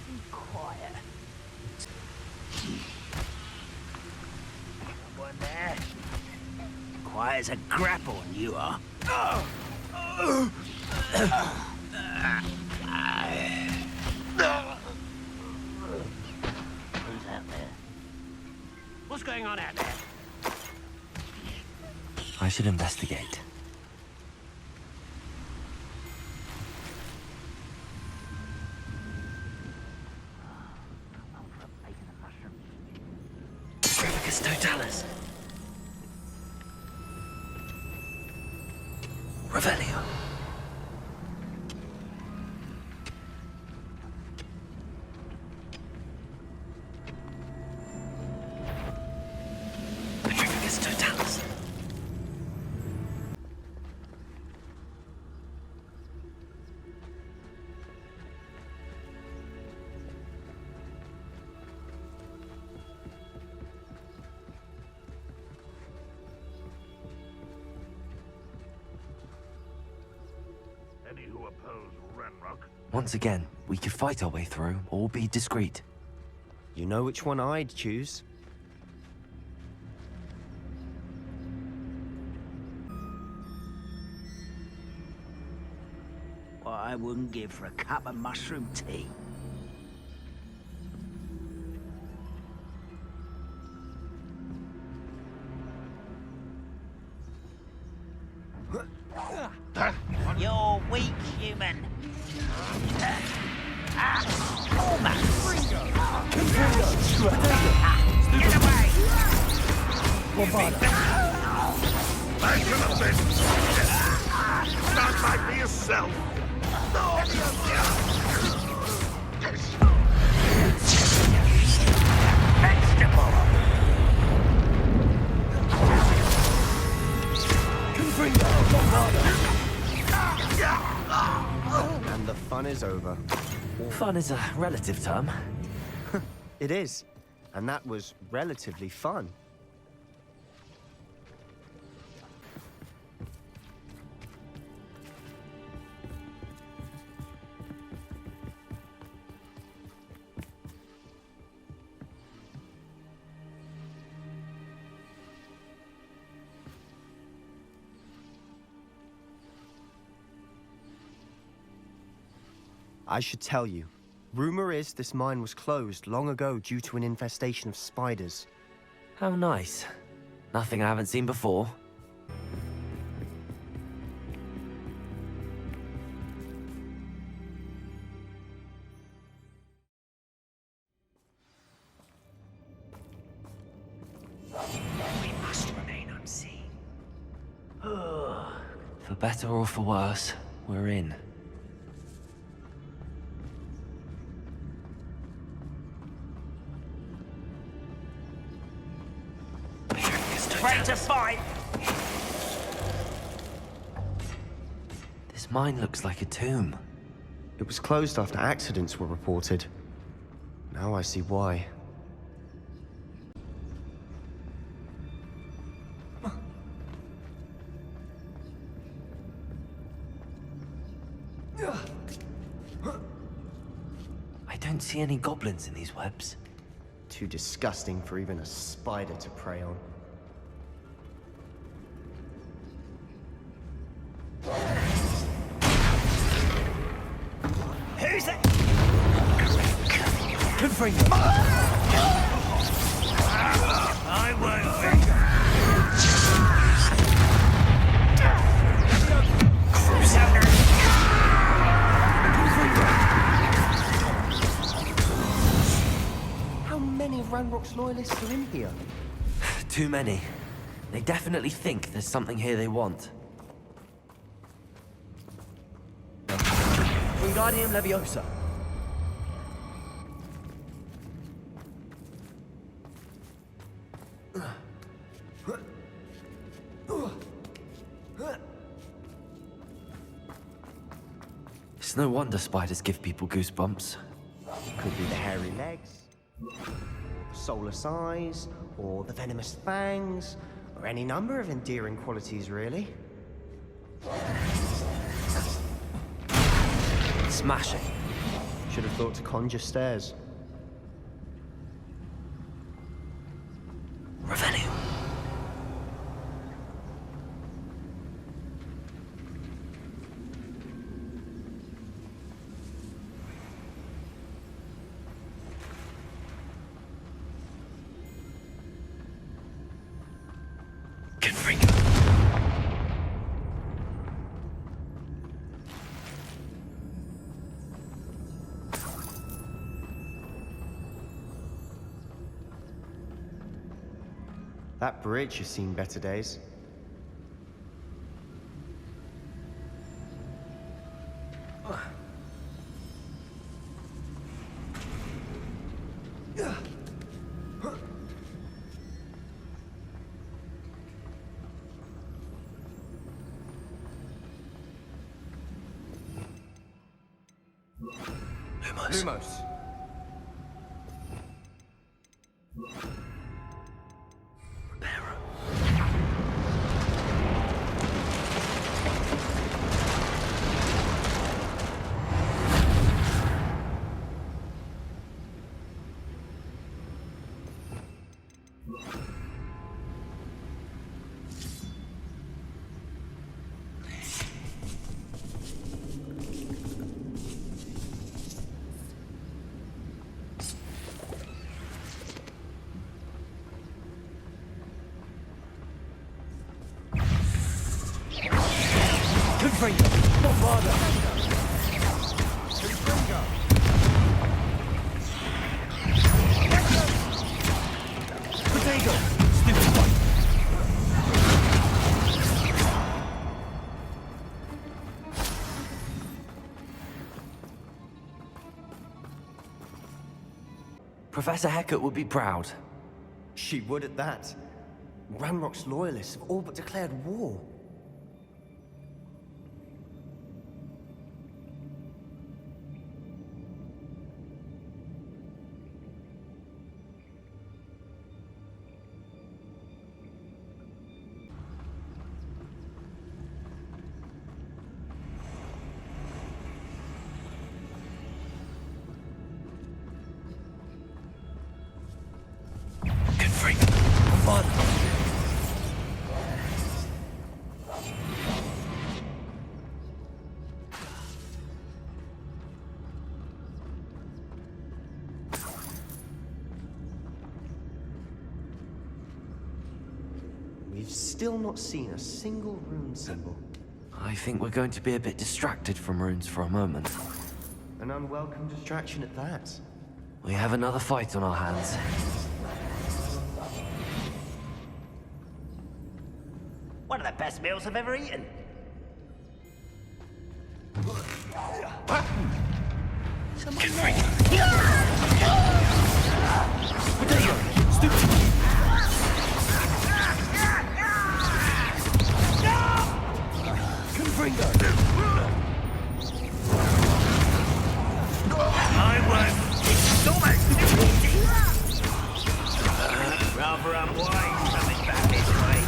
Be quiet. Someone there? Quiet as a grapple, you are. Who's out there? What's going on out there? I should investigate. Totalis. Revelio. Petrificus Totalis. Any who oppose Ranrock. Once again, we could fight our way through, or be discreet. You know which one I'd choose. What I wouldn't give for a cup of mushroom tea. You're weak, human. Get away! Back to the pit! Not like me yourself! Vegetable! And the fun is over. Fun is a relative term. It is. And that was relatively fun. I should tell you. Rumor is this mine was closed long ago due to an infestation of spiders. How nice. Nothing I haven't seen before. We must remain unseen. For better or for worse, we're in. Ready to fight! This mine looks like a tomb. It was closed after accidents were reported. Now I see why. I don't see any goblins in these webs. Too disgusting for even a spider to prey on. Who's it? Confring I won't win. How many of Ranrock's loyalists are in here? Too many. They definitely think there's something here they want. Wingardium Leviosa. It's no wonder spiders give people goosebumps. Could be the hairy legs, soulless eyes, or the venomous fangs, or any number of endearing qualities, really. Smashing. Should have thought to conjure stairs. Revelio. That bridge has seen better days. Lumos. Lumos. Professor Hecat would be proud. She would at that. Ranrock's loyalists have all but declared war. We've still not seen a single rune symbol. I think we're going to be a bit distracted from runes for a moment. An unwelcome distraction at that. We have another fight on our hands. One of the best meals I've ever eaten. Rather unwise coming back this way.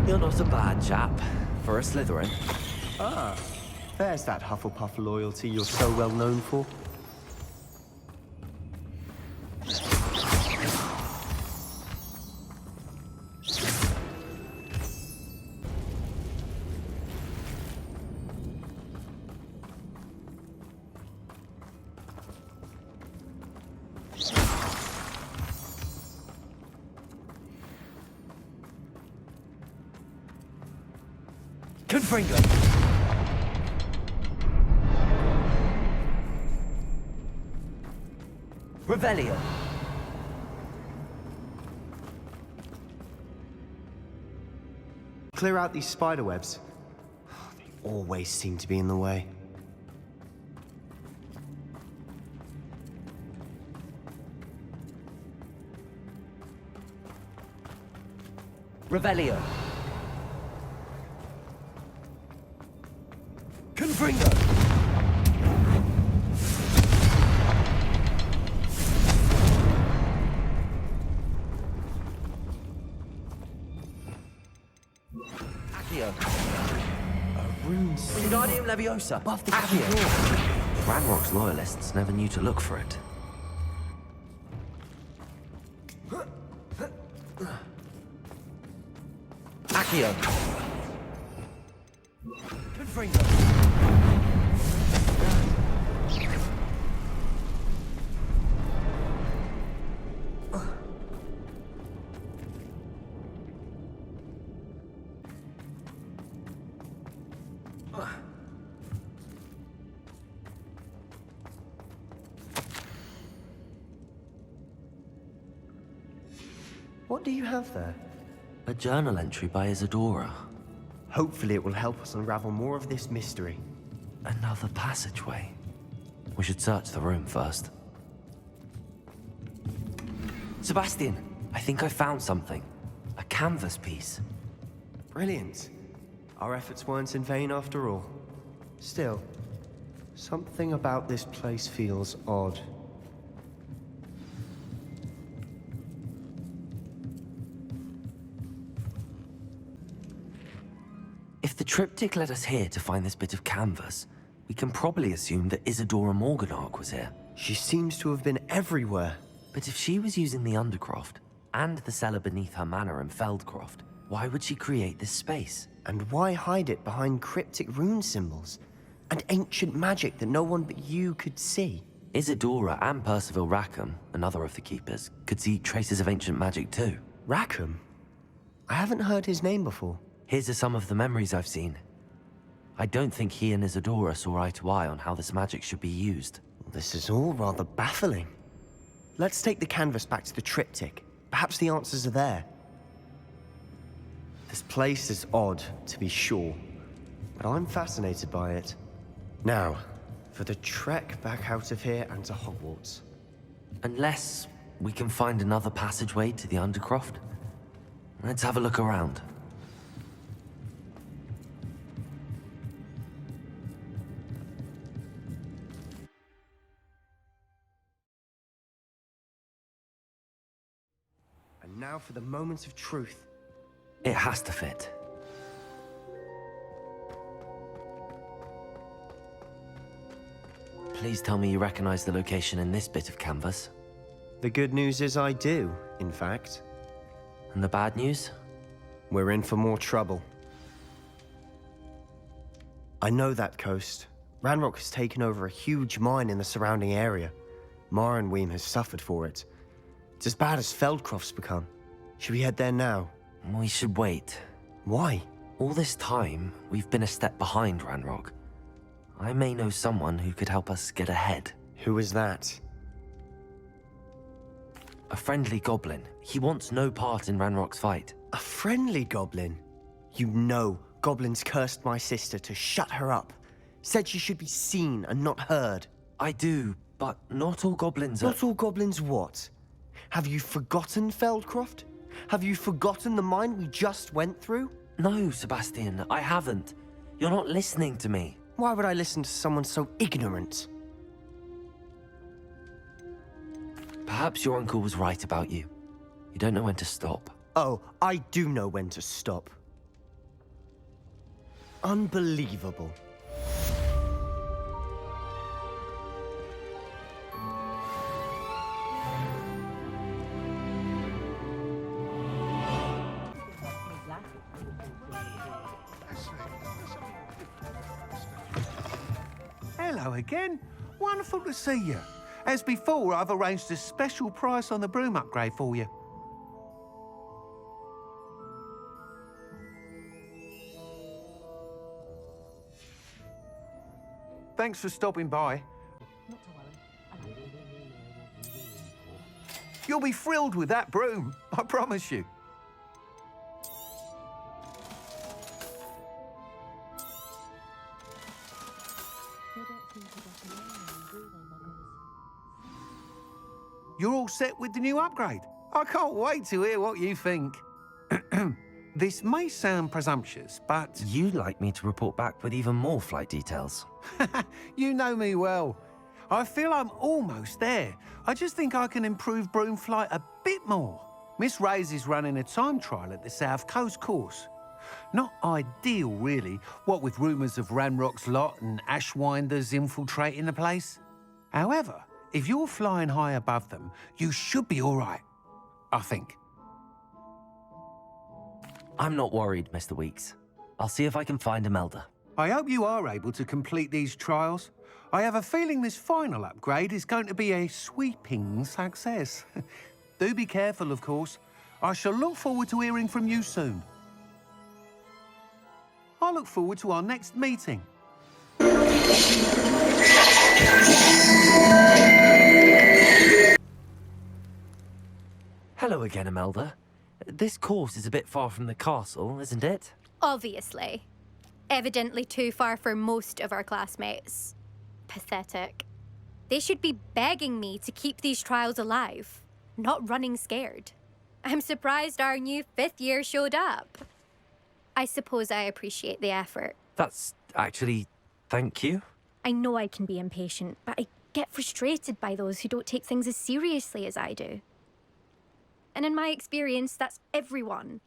You're not a bad chap for a Slytherin. Ah, there's that Hufflepuff loyalty you're so well known for. Confringo! Revelio. Clear out these spiderwebs. They always seem to be in the way. Revelio. Confringo! Accio. A rune symbol. Wingardium Leviosa. Buff the Accio. Ranrock's loyalists never knew to look for it. Accio. Confringo! What do you have there? A journal entry by Isadora. Hopefully it will help us unravel more of this mystery. Another passageway. We should search the room first. Sebastian, I think I found something. A canvas piece. Brilliant. Our efforts weren't in vain after all. Still, something about this place feels odd. If the triptych led us here to find this bit of canvas, we can probably assume that Isadora Morganach was here. She seems to have been everywhere. But if she was using the Undercroft, and the cellar beneath her manor in Feldcroft, why would she create this space? And why hide it behind cryptic rune symbols? And ancient magic that no one but you could see? Isadora and Percival Rackham, another of the Keepers, could see traces of ancient magic too. Rackham? I haven't heard his name before. Here's some of the memories I've seen. I don't think he and Isadora saw eye to eye on how this magic should be used. This is all rather baffling. Let's take the canvas back to the triptych. Perhaps the answers are there. This place is odd, to be sure, but I'm fascinated by it. Now, for the trek back out of here and to Hogwarts. Unless we can find another passageway to the Undercroft. Let's have a look around. And now for the moments of truth. It has to fit. Please tell me you recognize the location in this bit of canvas. The good news is I do, in fact. And the bad news? We're in for more trouble. I know that coast. Ranrock has taken over a huge mine in the surrounding area. Marrenweem has suffered for it. It's as bad as Feldcroft's become. Should we head there now? We should wait. Why? All this time, we've been a step behind Ranrock. I may know someone who could help us get ahead. Who is that? A friendly goblin. He wants no part in Ranrock's fight. A friendly goblin? You know goblins cursed my sister to shut her up. Said she should be seen and not heard. I do, but not all goblins are... Not all goblins what? Have you forgotten Feldcroft? Have you forgotten the mine we just went through? No, Sebastian, I haven't. You're not listening to me. Why would I listen to someone so ignorant? Perhaps your uncle was right about you. You don't know when to stop. Oh, I do know when to stop. Unbelievable. Hello again. Wonderful to see you. As before, I've arranged a special price on the broom upgrade for you. Thanks for stopping by. You'll be thrilled with that broom, I promise you. You're all set with the new upgrade. I can't wait to hear what you think. This may sound presumptuous, but... You'd like me to report back with even more flight details. You know me well. I feel I'm almost there. I just think I can improve broom flight a bit more. Miss Ray's is running a time trial at the South Coast course. Not ideal, really, what with rumours of Ranrock's lot and Ashwinders infiltrating the place. However, if you're flying high above them, you should be all right, I think. I'm not worried, Mr. Weeks. I'll see if I can find Imelda. I hope you are able to complete these trials. I have a feeling this final upgrade is going to be a sweeping success. Do be careful, of course. I shall look forward to hearing from you soon. I look forward to our next meeting. Hello again, Imelda. This course is a bit far from the castle, isn't it? Obviously. Evidently too far for most of our classmates. Pathetic. They should be begging me to keep these trials alive, not running scared. I'm surprised our new 5th year showed up. I suppose I appreciate the effort. That's actually... thank you. I know I can be impatient, but I get frustrated by those who don't take things as seriously as I do. And in my experience, that's everyone.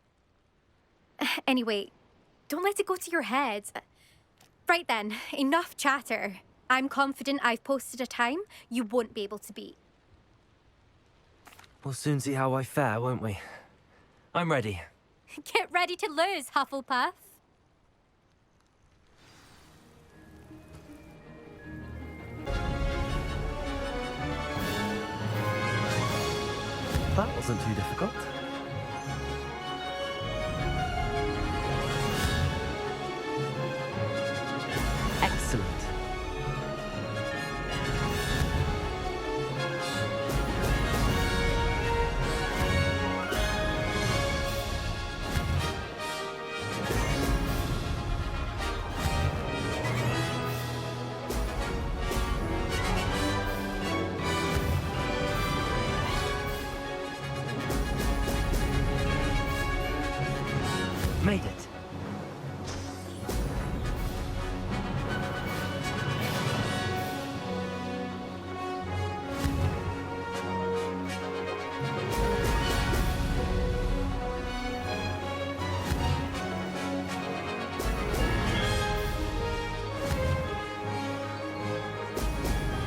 Anyway, don't let it go to your head. Right then, enough chatter. I'm confident I've posted a time you won't be able to beat. We'll soon see how I fare, won't we? I'm ready. Get ready to lose, Hufflepuff. That wasn't too difficult. Excellent. Made it.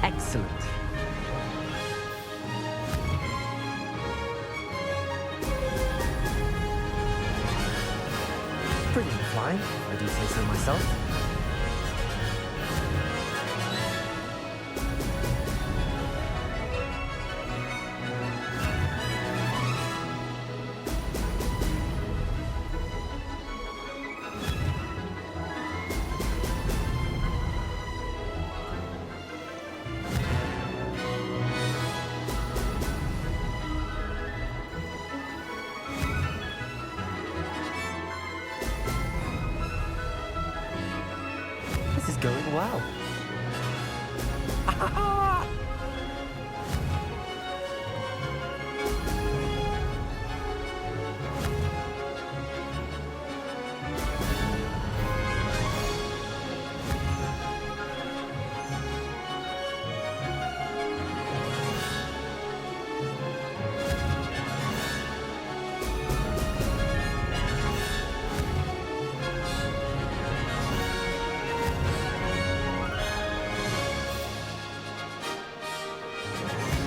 Excellent. Brilliant flying, if I do say so myself. This is going well.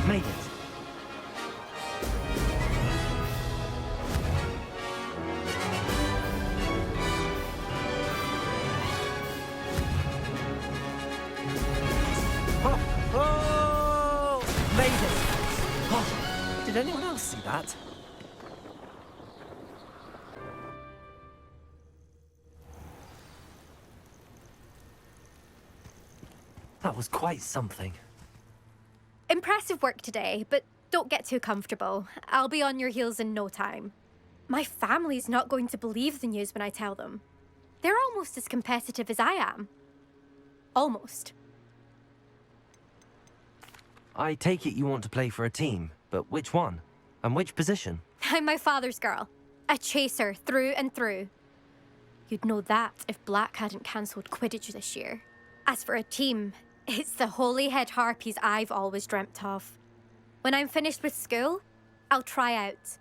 Made it. Oh! Made it! Oh, did anyone else see that? That was quite something. Impressive work today, but don't get too comfortable. I'll be on your heels in no time. My family's not going to believe the news when I tell them. They're almost as competitive as I am. Almost. I take it you want to play for a team, but which one? And which position? I'm my father's girl. A chaser through and through. You'd know that if Black hadn't cancelled Quidditch this year. As for a team, it's the Holyhead Harpies I've always dreamt of. When I'm finished with school, I'll try out.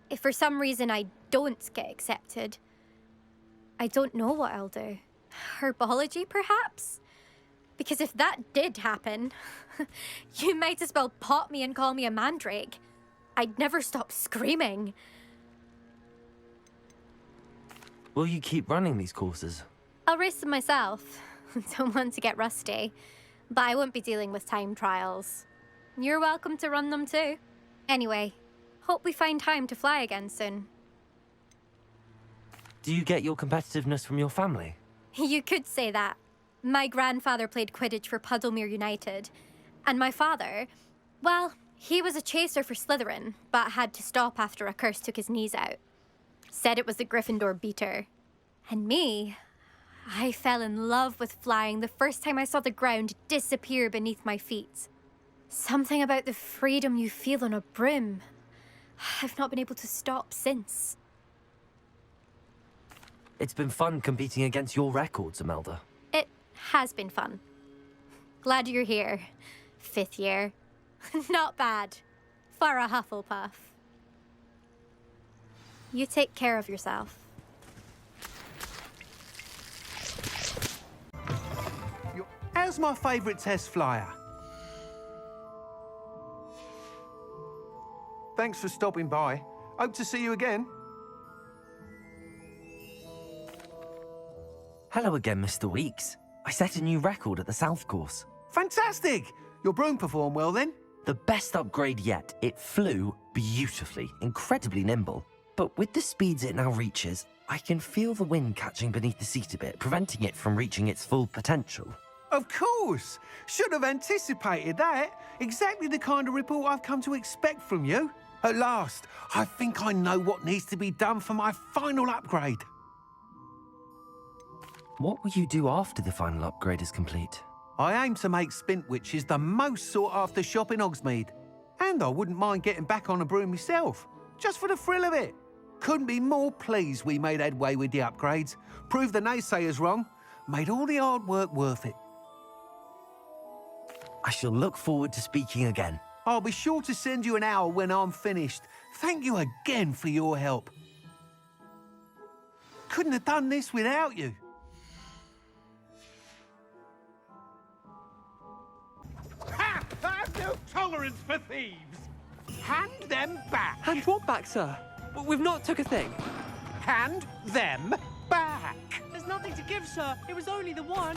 If for some reason I don't get accepted, I don't know what I'll do. Herbology, perhaps? Because if that did happen, you might as well pot me and call me a mandrake. I'd never stop screaming. Will you keep running these courses? I'll race them myself. Don't want to get rusty. But I won't be dealing with time trials. You're welcome to run them too. Anyway, hope we find time to fly again soon. Do you get your competitiveness from your family? You could say that. My grandfather played Quidditch for Puddlemere United. And my father, well, He was a chaser for Slytherin, but had to stop after a curse took his knees out. Said it was the Gryffindor beater. And me, I fell in love with flying the first time I saw the ground disappear beneath my feet. Something about the freedom you feel on a broom. I've not been able to stop since. It's been fun competing against your records, Imelda. It has been fun. Glad you're here. 5th year. Not bad. For a Hufflepuff. You take care of yourself. How's my favourite test flyer? Thanks for stopping by. Hope to see you again. Hello again, Mr. Weeks. I set a new record at the South Course. Fantastic! Your broom performed well then? The best upgrade yet. It flew beautifully, incredibly nimble. But with the speeds it now reaches, I can feel the wind catching beneath the seat a bit, preventing it from reaching its full potential. Of course! Should have anticipated that. Exactly the kind of report I've come to expect from you. At last, I think I know what needs to be done for my final upgrade. What will you do after the final upgrade is complete? I aim to make Spintwitches the most sought-after shop in Hogsmeade. And I wouldn't mind getting back on a broom myself, just for the thrill of it. Couldn't be more pleased we made headway with the upgrades, proved the naysayers wrong, made all the hard work worth it. I shall look forward to speaking again. I'll be sure to send you an owl when I'm finished. Thank you again for your help. Couldn't have done this without you. Ha! I have no tolerance for thieves. Hand them back. Hand what back, sir? We've not took a thing. Hand them back. There's nothing to give, sir. It was only the one.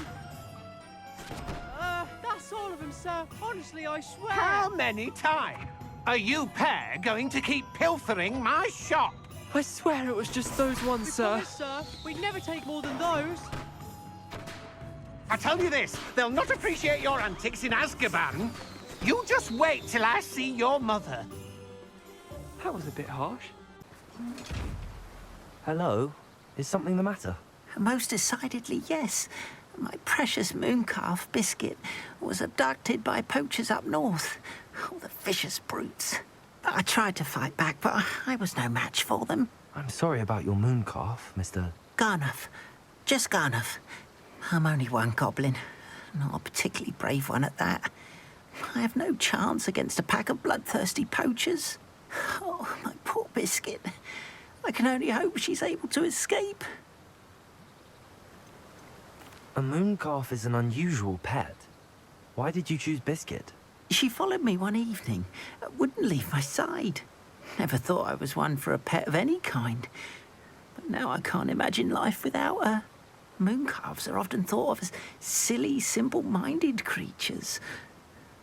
That's all of them, sir. Honestly, I swear. How many times are you pair going to keep pilfering my shop? I swear it was just those ones, sir. Promise, sir. We'd never take more than those. I tell you this, they'll not appreciate your antics in Azkaban. You just wait till I see your mother. That was a bit harsh. Hello? Is something the matter? Most decidedly, yes. My precious mooncalf, Biscuit, was abducted by poachers up north. Oh, the vicious brutes. I tried to fight back, but I was no match for them. I'm sorry about your mooncalf, Mr. Garnuff. Just Garnuff. I'm only one goblin. Not a particularly brave one at that. I have no chance against a pack of bloodthirsty poachers. Oh, my poor Biscuit. I can only hope she's able to escape. A mooncalf is an unusual pet. Why did you choose Biscuit? She followed me one evening, wouldn't leave my side. Never thought I was one for a pet of any kind. But now I can't imagine life without her. Mooncalves are often thought of as silly, simple-minded creatures.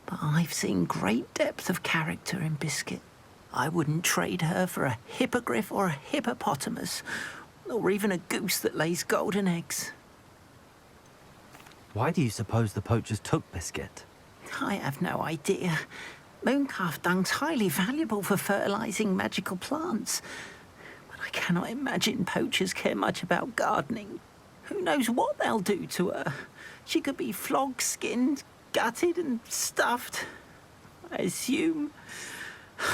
But I've seen great depth of character in Biscuit. I wouldn't trade her for a hippogriff or a hippopotamus, or even a goose that lays golden eggs. Why do you suppose the poachers took Biscuit? I have no idea. Mooncalf dung's highly valuable for fertilising magical plants. But I cannot imagine poachers care much about gardening. Who knows what they'll do to her? She could be flogged, skinned, gutted and stuffed. I assume.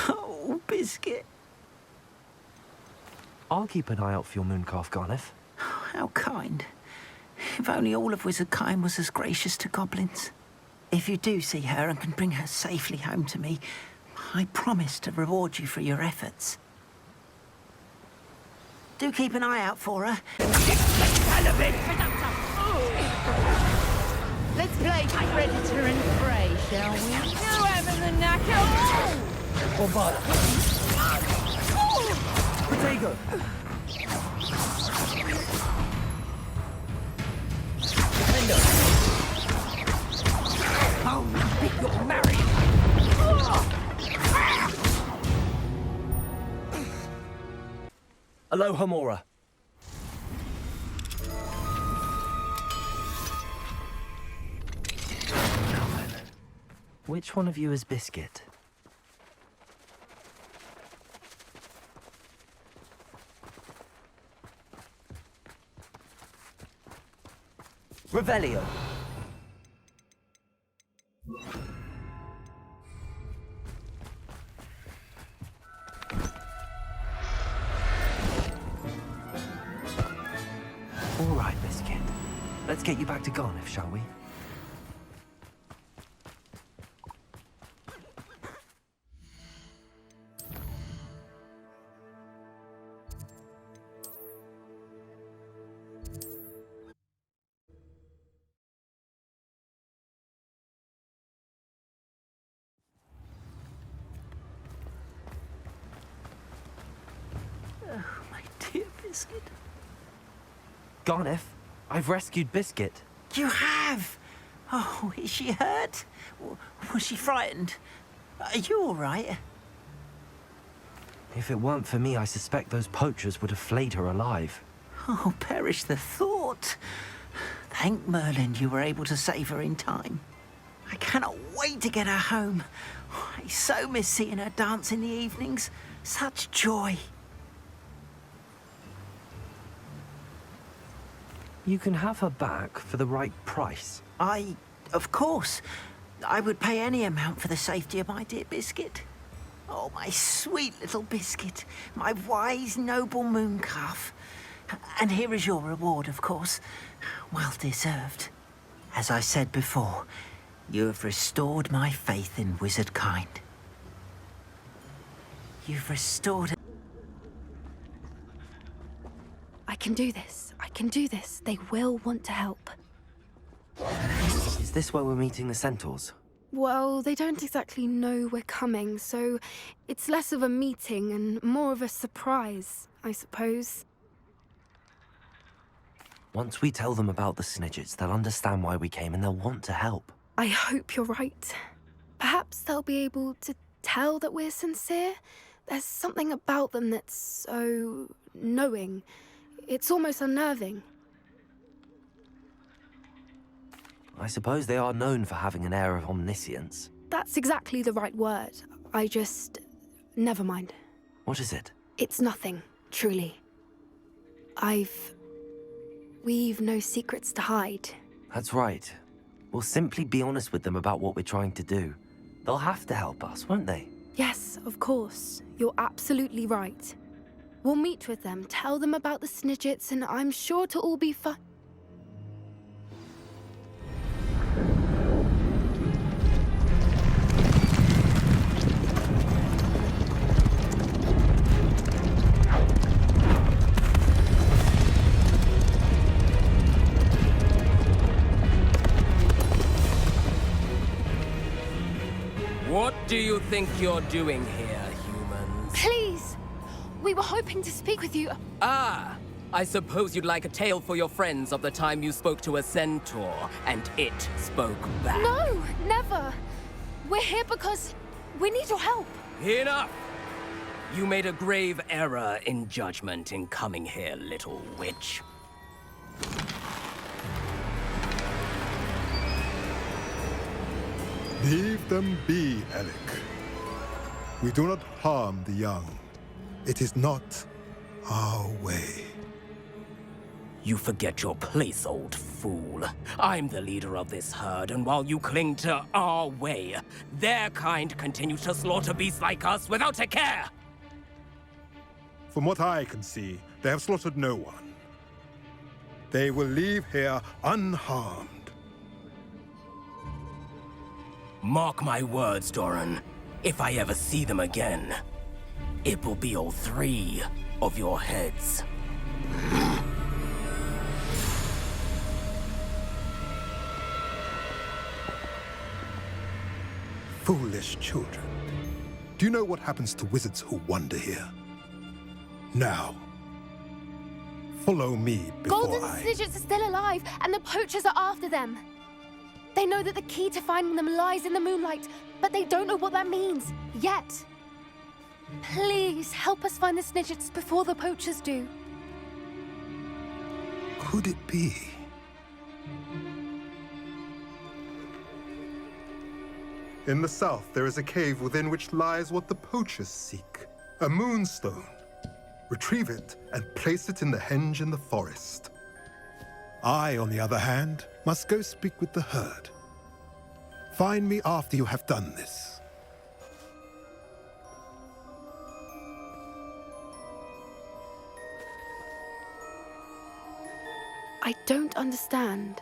Oh, Biscuit. I'll keep an eye out for your mooncalf, Garniff. How kind. If only all of Wizardkind was as gracious to goblins. If you do see her and can bring her safely home to me, I promise to reward you for your efforts. Do keep an eye out for her. Let's play predator and prey, shall we? You having the knack at all? Potato! Oh, you're married! Aloha, Mora. Which one of you is Biscuit? Revelio. All right, Biscuit. Let's get you back to Garniff, shall we? Oh, my dear Biscuit. Garniff, I've rescued Biscuit. You have? Oh, is she hurt? Was she frightened? Are you all right? If it weren't for me, I suspect those poachers would have flayed her alive. Oh, perish the thought. Thank Merlin you were able to save her in time. I cannot wait to get her home. I so miss seeing her dance in the evenings. Such joy. You can have her back for the right price. Of course. I would pay any amount for the safety of my dear Biscuit. Oh, my sweet little Biscuit. My wise, noble moon calf. And here is your reward, of course. Well deserved. As I said before, you have restored my faith in wizard kind. You've restored... I can do this. I can do this. They will want to help. Is this where we're meeting the centaurs? Well, they don't exactly know we're coming, so it's less of a meeting and more of a surprise, I suppose. Once we tell them about the Snidgets, they'll understand why we came and they'll want to help. I hope you're right. Perhaps they'll be able to tell that we're sincere. There's something about them that's so knowing. It's almost unnerving. I suppose they are known for having an air of omniscience. That's exactly the right word. I just... never mind. What is it? It's nothing, truly. We've no secrets to hide. That's right. We'll simply be honest with them about what we're trying to do. They'll have to help us, won't they? Yes, of course. You're absolutely right. We'll meet with them, tell them about the Snidgets, and I'm sure to all be fine. What do you think you're doing here, humans? Please! We were hoping to speak with you. Ah! I suppose you'd like a tale for your friends of the time you spoke to a centaur, and it spoke back. No! Never! We're here because we need your help. Enough! You made a grave error in judgment in coming here, little witch. Leave them be, Alec. We do not harm the young. It is not our way. You forget your place, old fool. I'm the leader of this herd, and while you cling to our way, their kind continue to slaughter beasts like us without a care! From what I can see, they have slaughtered no one. They will leave here unharmed. Mark my words, Doran. If I ever see them again, it will be all 3 of your heads. Foolish children. Do you know what happens to wizards who wander here? Now, follow me before Golden Snidgets are still alive, and the poachers are after them. They know that the key to finding them lies in the moonlight, but they don't know what that means, yet. Please, help us find the Snidgets before the poachers do. Could it be? In the south, there is a cave within which lies what the poachers seek. A moonstone. Retrieve it and place it in the henge in the forest. I, on the other hand, must go speak with the herd. Find me after you have done this. I don't understand.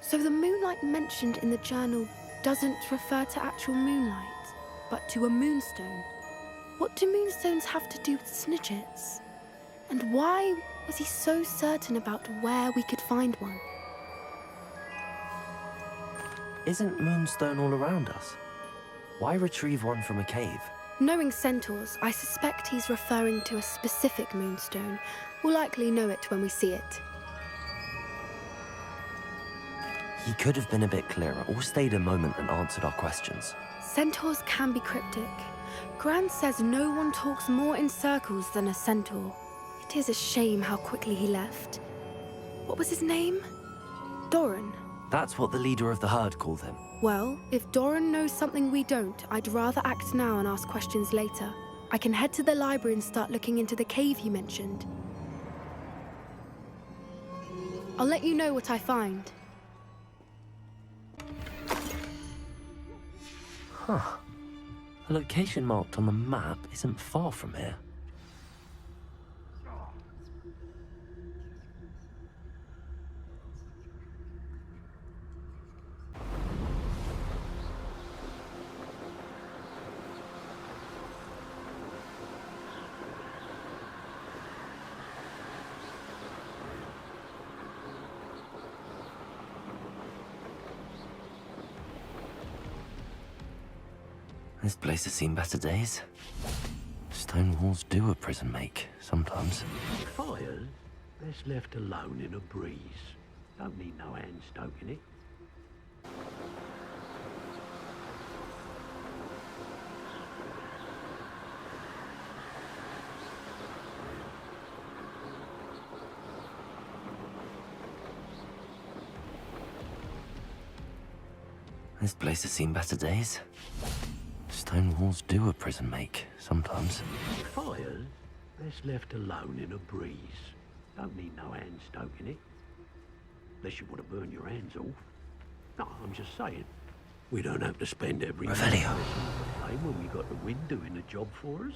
So the moonlight mentioned in the journal doesn't refer to actual moonlight, but to a moonstone. What do moonstones have to do with snidgets? And why was he so certain about where we could find one? Isn't Moonstone all around us? Why retrieve one from a cave? Knowing centaurs, I suspect he's referring to a specific moonstone. We'll likely know it when we see it. He could have been a bit clearer, or stayed a moment and answered our questions. Centaurs can be cryptic. Gran says no one talks more in circles than a centaur. It is a shame how quickly he left. What was his name? Doran. That's what the leader of the herd called him. Well, if Doran knows something we don't, I'd rather act now and ask questions later. I can head to the library and start looking into the cave he mentioned. I'll let you know what I find. Huh. The location marked on the map isn't far from here. This place has seen better days. Stone walls do a prison make, sometimes. Fires, best left alone in a breeze. Don't need no hand stoking it. This place has seen better days. Stone walls do a prison make, sometimes. Fires, best left alone in a breeze. Don't need no hand stoking it. Unless you want to burn your hands off. No, I'm just saying. We don't have to spend every night Revelio. when we got the wind doing the job for us.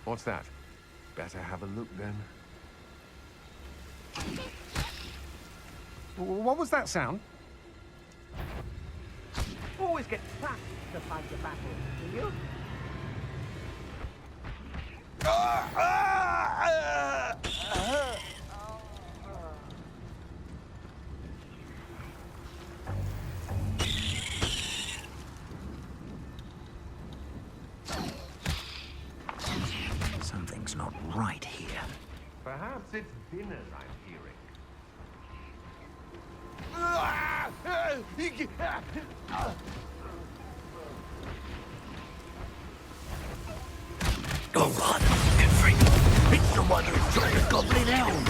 What's that? Better have a look then. What was that sound? Always get packed to fight the battle, do you? Something's not right here. Perhaps it's dinners I'm hearing. Oh, what? Good freak. It's the one who joined the Goblin Elm.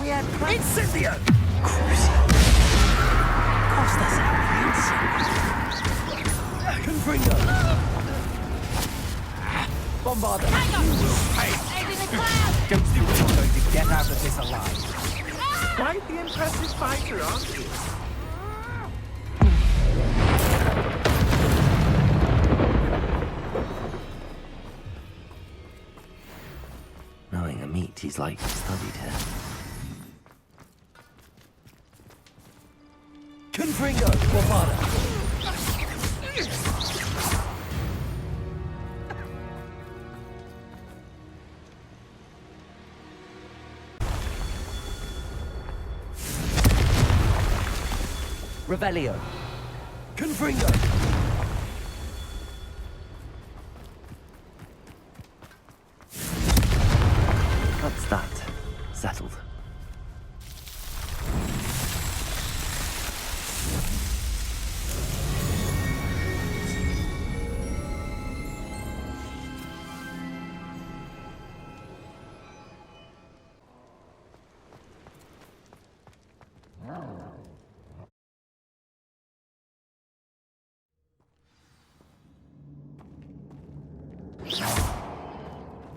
We had Incendio! Crucial. Cost us our ransom. Confringo. Bombarder. Hang on! Head in the cloud! Don't think we're not going to get out of this alive. Quite the impressive fighter, aren't you? Knowing a meat he's likely studied here. Confringo. Bombarder. Revelio. Confringo. That's that. Settled.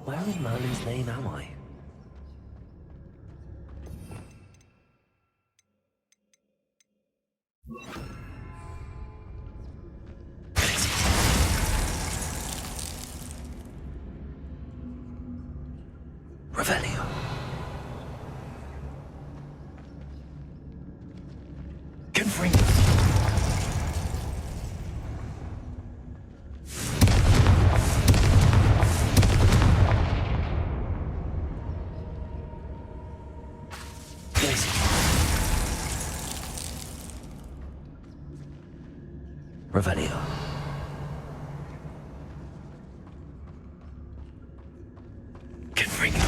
Where in Merlin's name am I? Revelio. Confringo. Revelio. Confringo.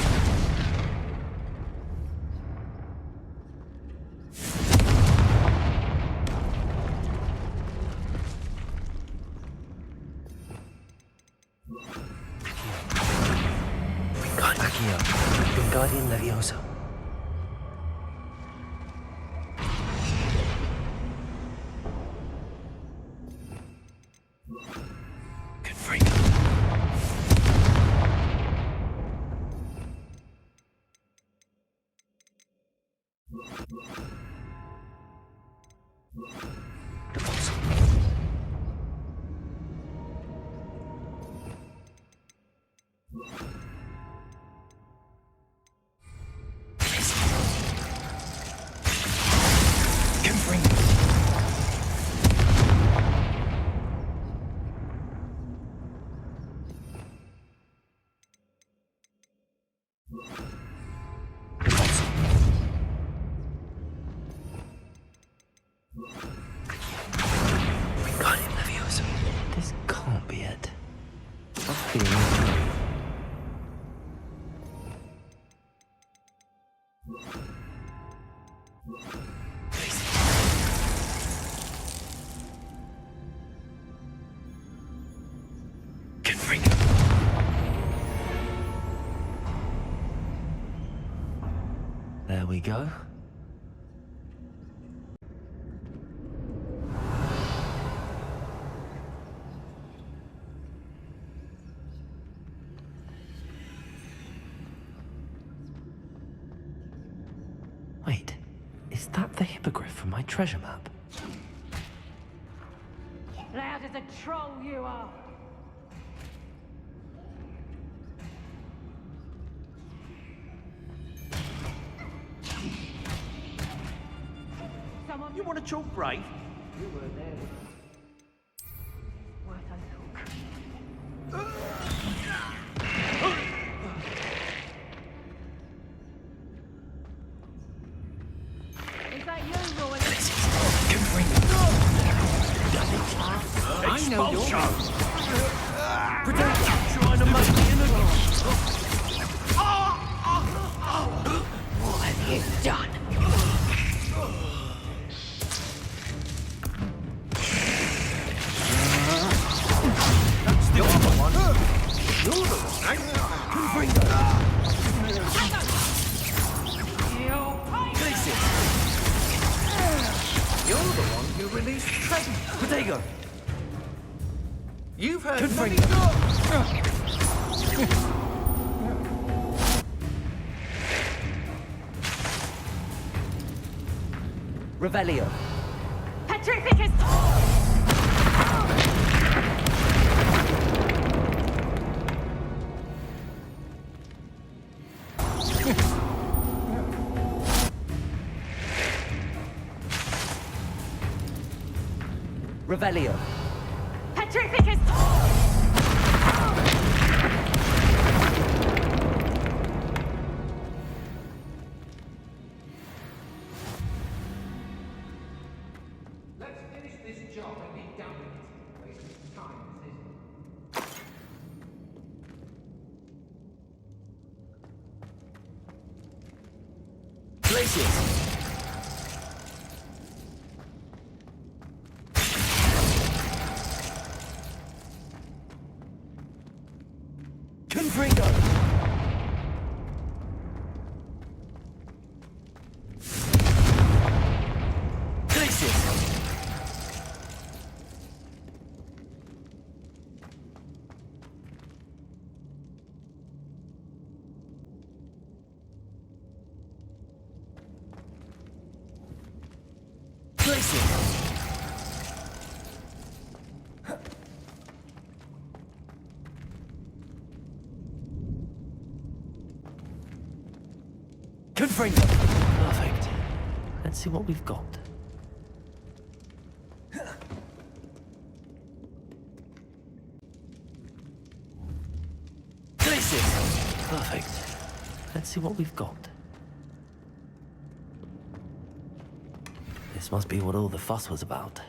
Accio. Wingardium Levioso. Wingardium Leviosa. This can't be it. Must be There we go. Wait, is that the hippogriff from my treasure map? Loud as a troll you are! Someone... You want to choke brave? You were there. Worth a look. Is that you, Roy? I know you're... Trying to make me in What have you done? You're the one. You're the one. Confringo. You're the one who released Treasure. Protego. You've heard Confringo. Revelio. Petrificus! Revelio. Petrificus! finish this job and be done with it. Wasting time, isn't it? Places! Confringo! Places! Confringo! Perfect. Let's see what we've got. Places! Perfect. Let's see what we've got. This must be what all the fuss was about.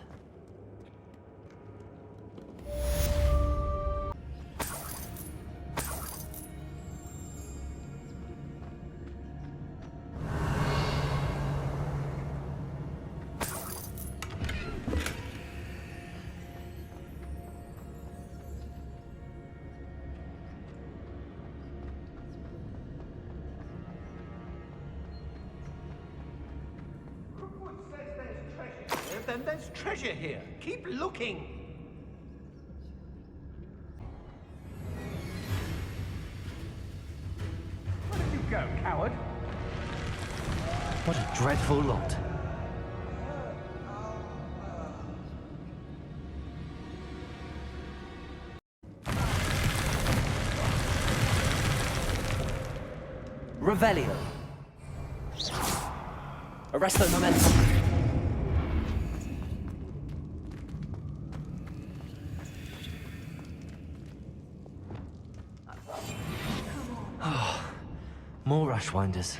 Then there's treasure here. Keep looking. Where did you go, coward? What a dreadful lot. Revelio. Arresto momentum. More rushwinders.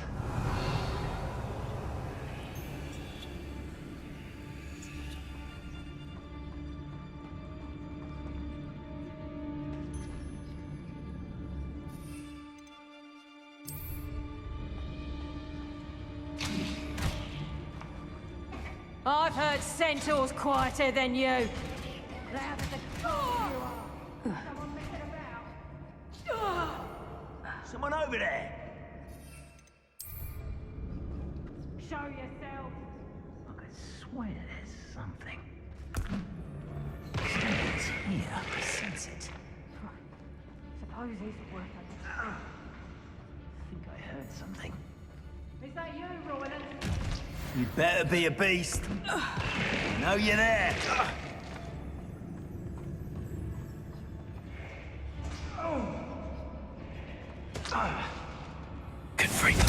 I've heard centaurs quieter than you. Louder than Someone over there! Show yourself. I could swear there's something. Something's here. I sense it. Suppose he's worth it. I think I heard something. Is that you, Roland? You better be a beast. I know you're there. Confringo.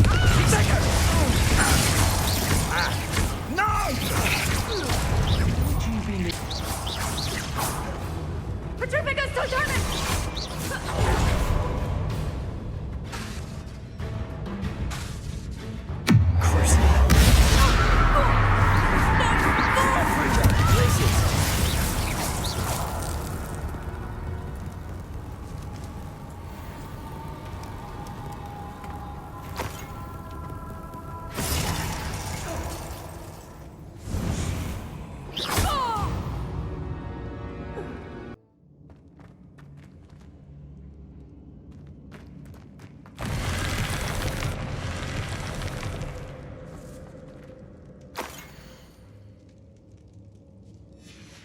Petrificus Toturnus!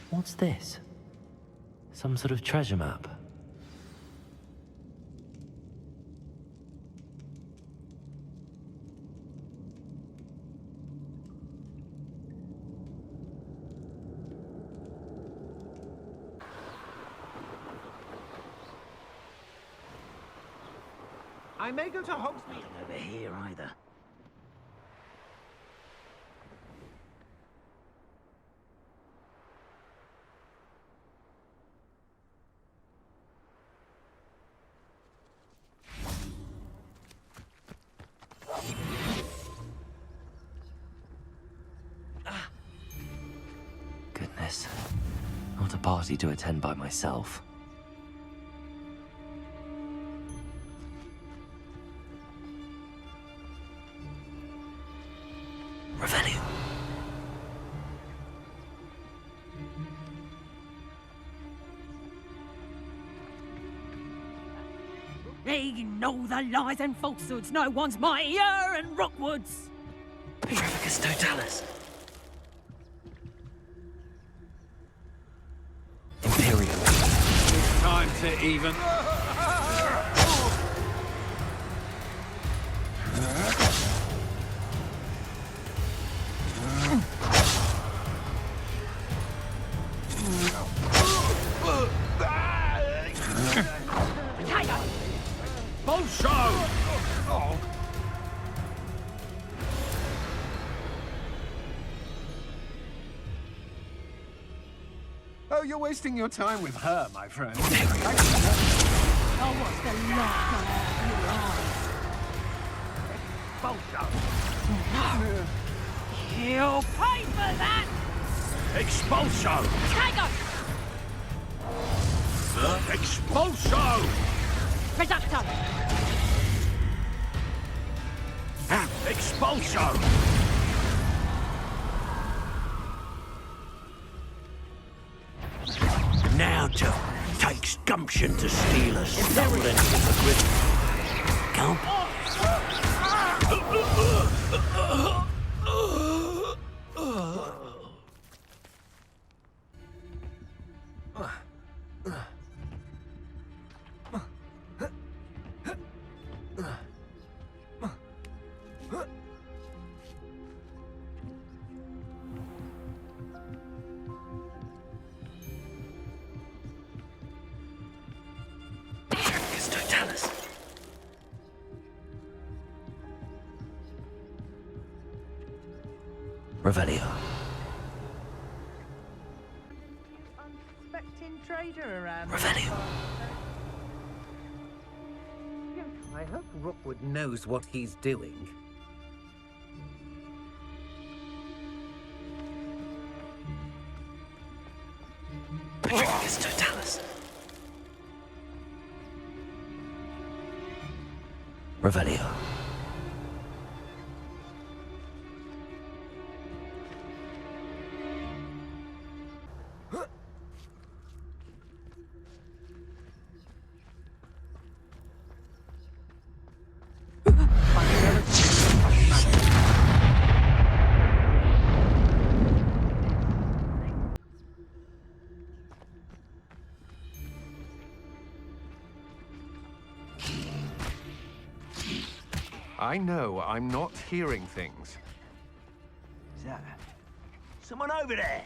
What's this? Some sort of treasure map. I may go to Hogsmeade. Nothing over here either. Goodness. this. Not a party to attend by myself. Revelio. They know the lies and falsehoods no one's mightier in Rookwoods. Petrificus totalis. Imperium. It's time to even. Oh, you're wasting your time with her, my friend. Oh, what's the lock on her blue eyes? Expulso! You'll pay for that! Expulso! Tiger! Expulso! Reducto! Expulso! Now to takes gumption to steal a stolen hypocrite. Gump. Revelio. Unsuspecting trader around. Revelio. I hope Rookwood knows what he's doing. Petrificus totalis. Revelio. I know I'm not hearing things. Is that someone over there?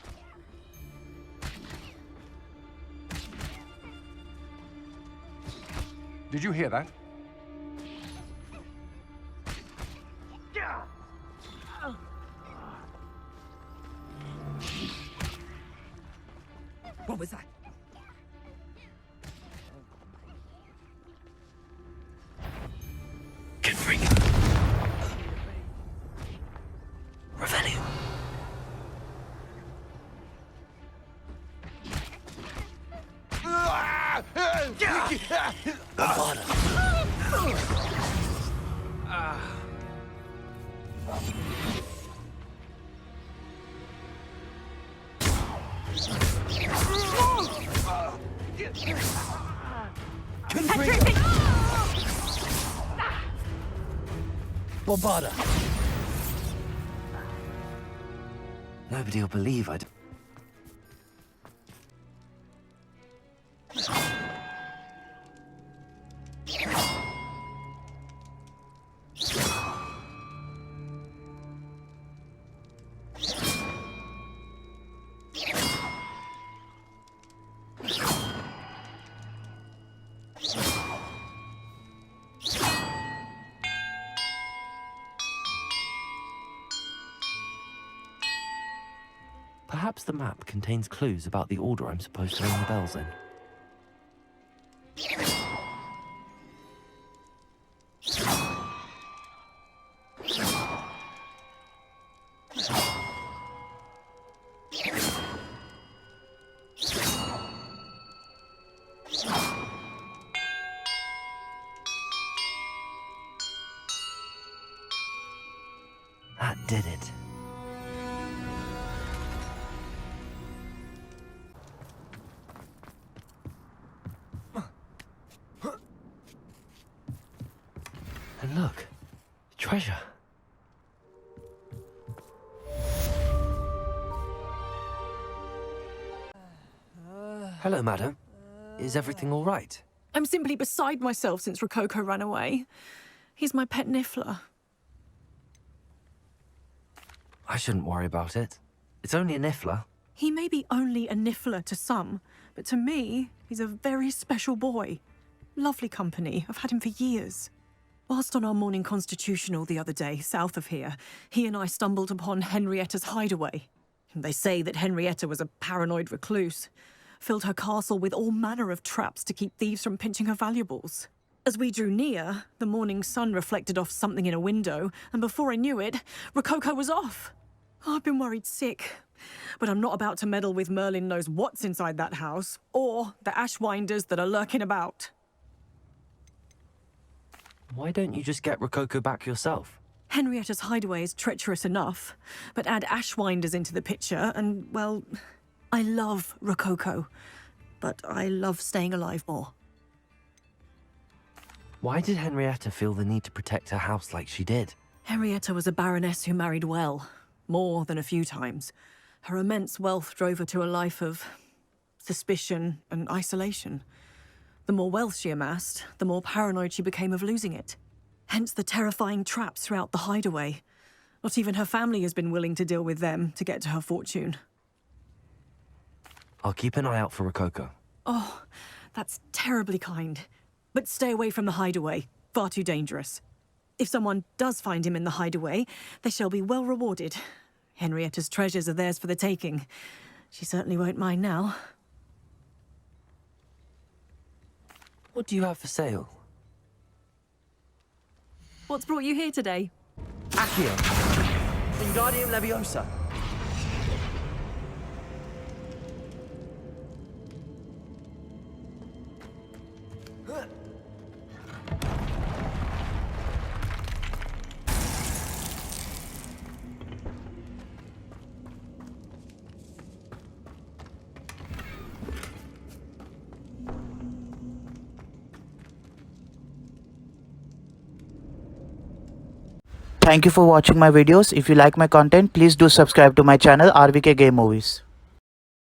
Did you hear that? What was that? Confringo. Revelio. Avada. Bobada. Nobody will believe I'd... Perhaps the map contains clues about the order I'm supposed to ring the bells in. That did it. And look, treasure. Hello, madam. Is everything all right? I'm simply beside myself since Rococo ran away. He's my pet Niffler. I shouldn't worry about it. It's only a Niffler. He may be only a Niffler to some, but to me, he's a very special boy. Lovely company. I've had him for years. Whilst on our morning constitutional the other day, south of here, he and I stumbled upon Henrietta's hideaway. They say that Henrietta was a paranoid recluse, filled her castle with all manner of traps to keep thieves from pinching her valuables. As we drew near, the morning sun reflected off something in a window, and before I knew it, Rococo was off. I've been worried sick, but I'm not about to meddle with Merlin knows what's inside that house, or the ashwinders that are lurking about. Why don't you just get Rococo back yourself? Henrietta's hideaway is treacherous enough, but add ashwinders into the picture, and, well, I love Rococo, but I love staying alive more. Why did Henrietta feel the need to protect her house like she did? Henrietta was a baroness who married well, more than a few times. Her immense wealth drove her to a life of suspicion and isolation. The more wealth she amassed, the more paranoid she became of losing it. Hence the terrifying traps throughout the hideaway. Not even her family has been willing to deal with them to get to her fortune. I'll keep an eye out for Rococo. Oh, that's terribly kind. But stay away from the hideaway. Far too dangerous. If someone does find him in the hideaway, they shall be well rewarded. Henrietta's treasures are theirs for the taking. She certainly won't mind now. What do you have for sale? What's brought you here today? Accio. Wingardium Leviosa. Thank you for watching my videos. If you like my content, please do subscribe to my channel RVK Game Movies.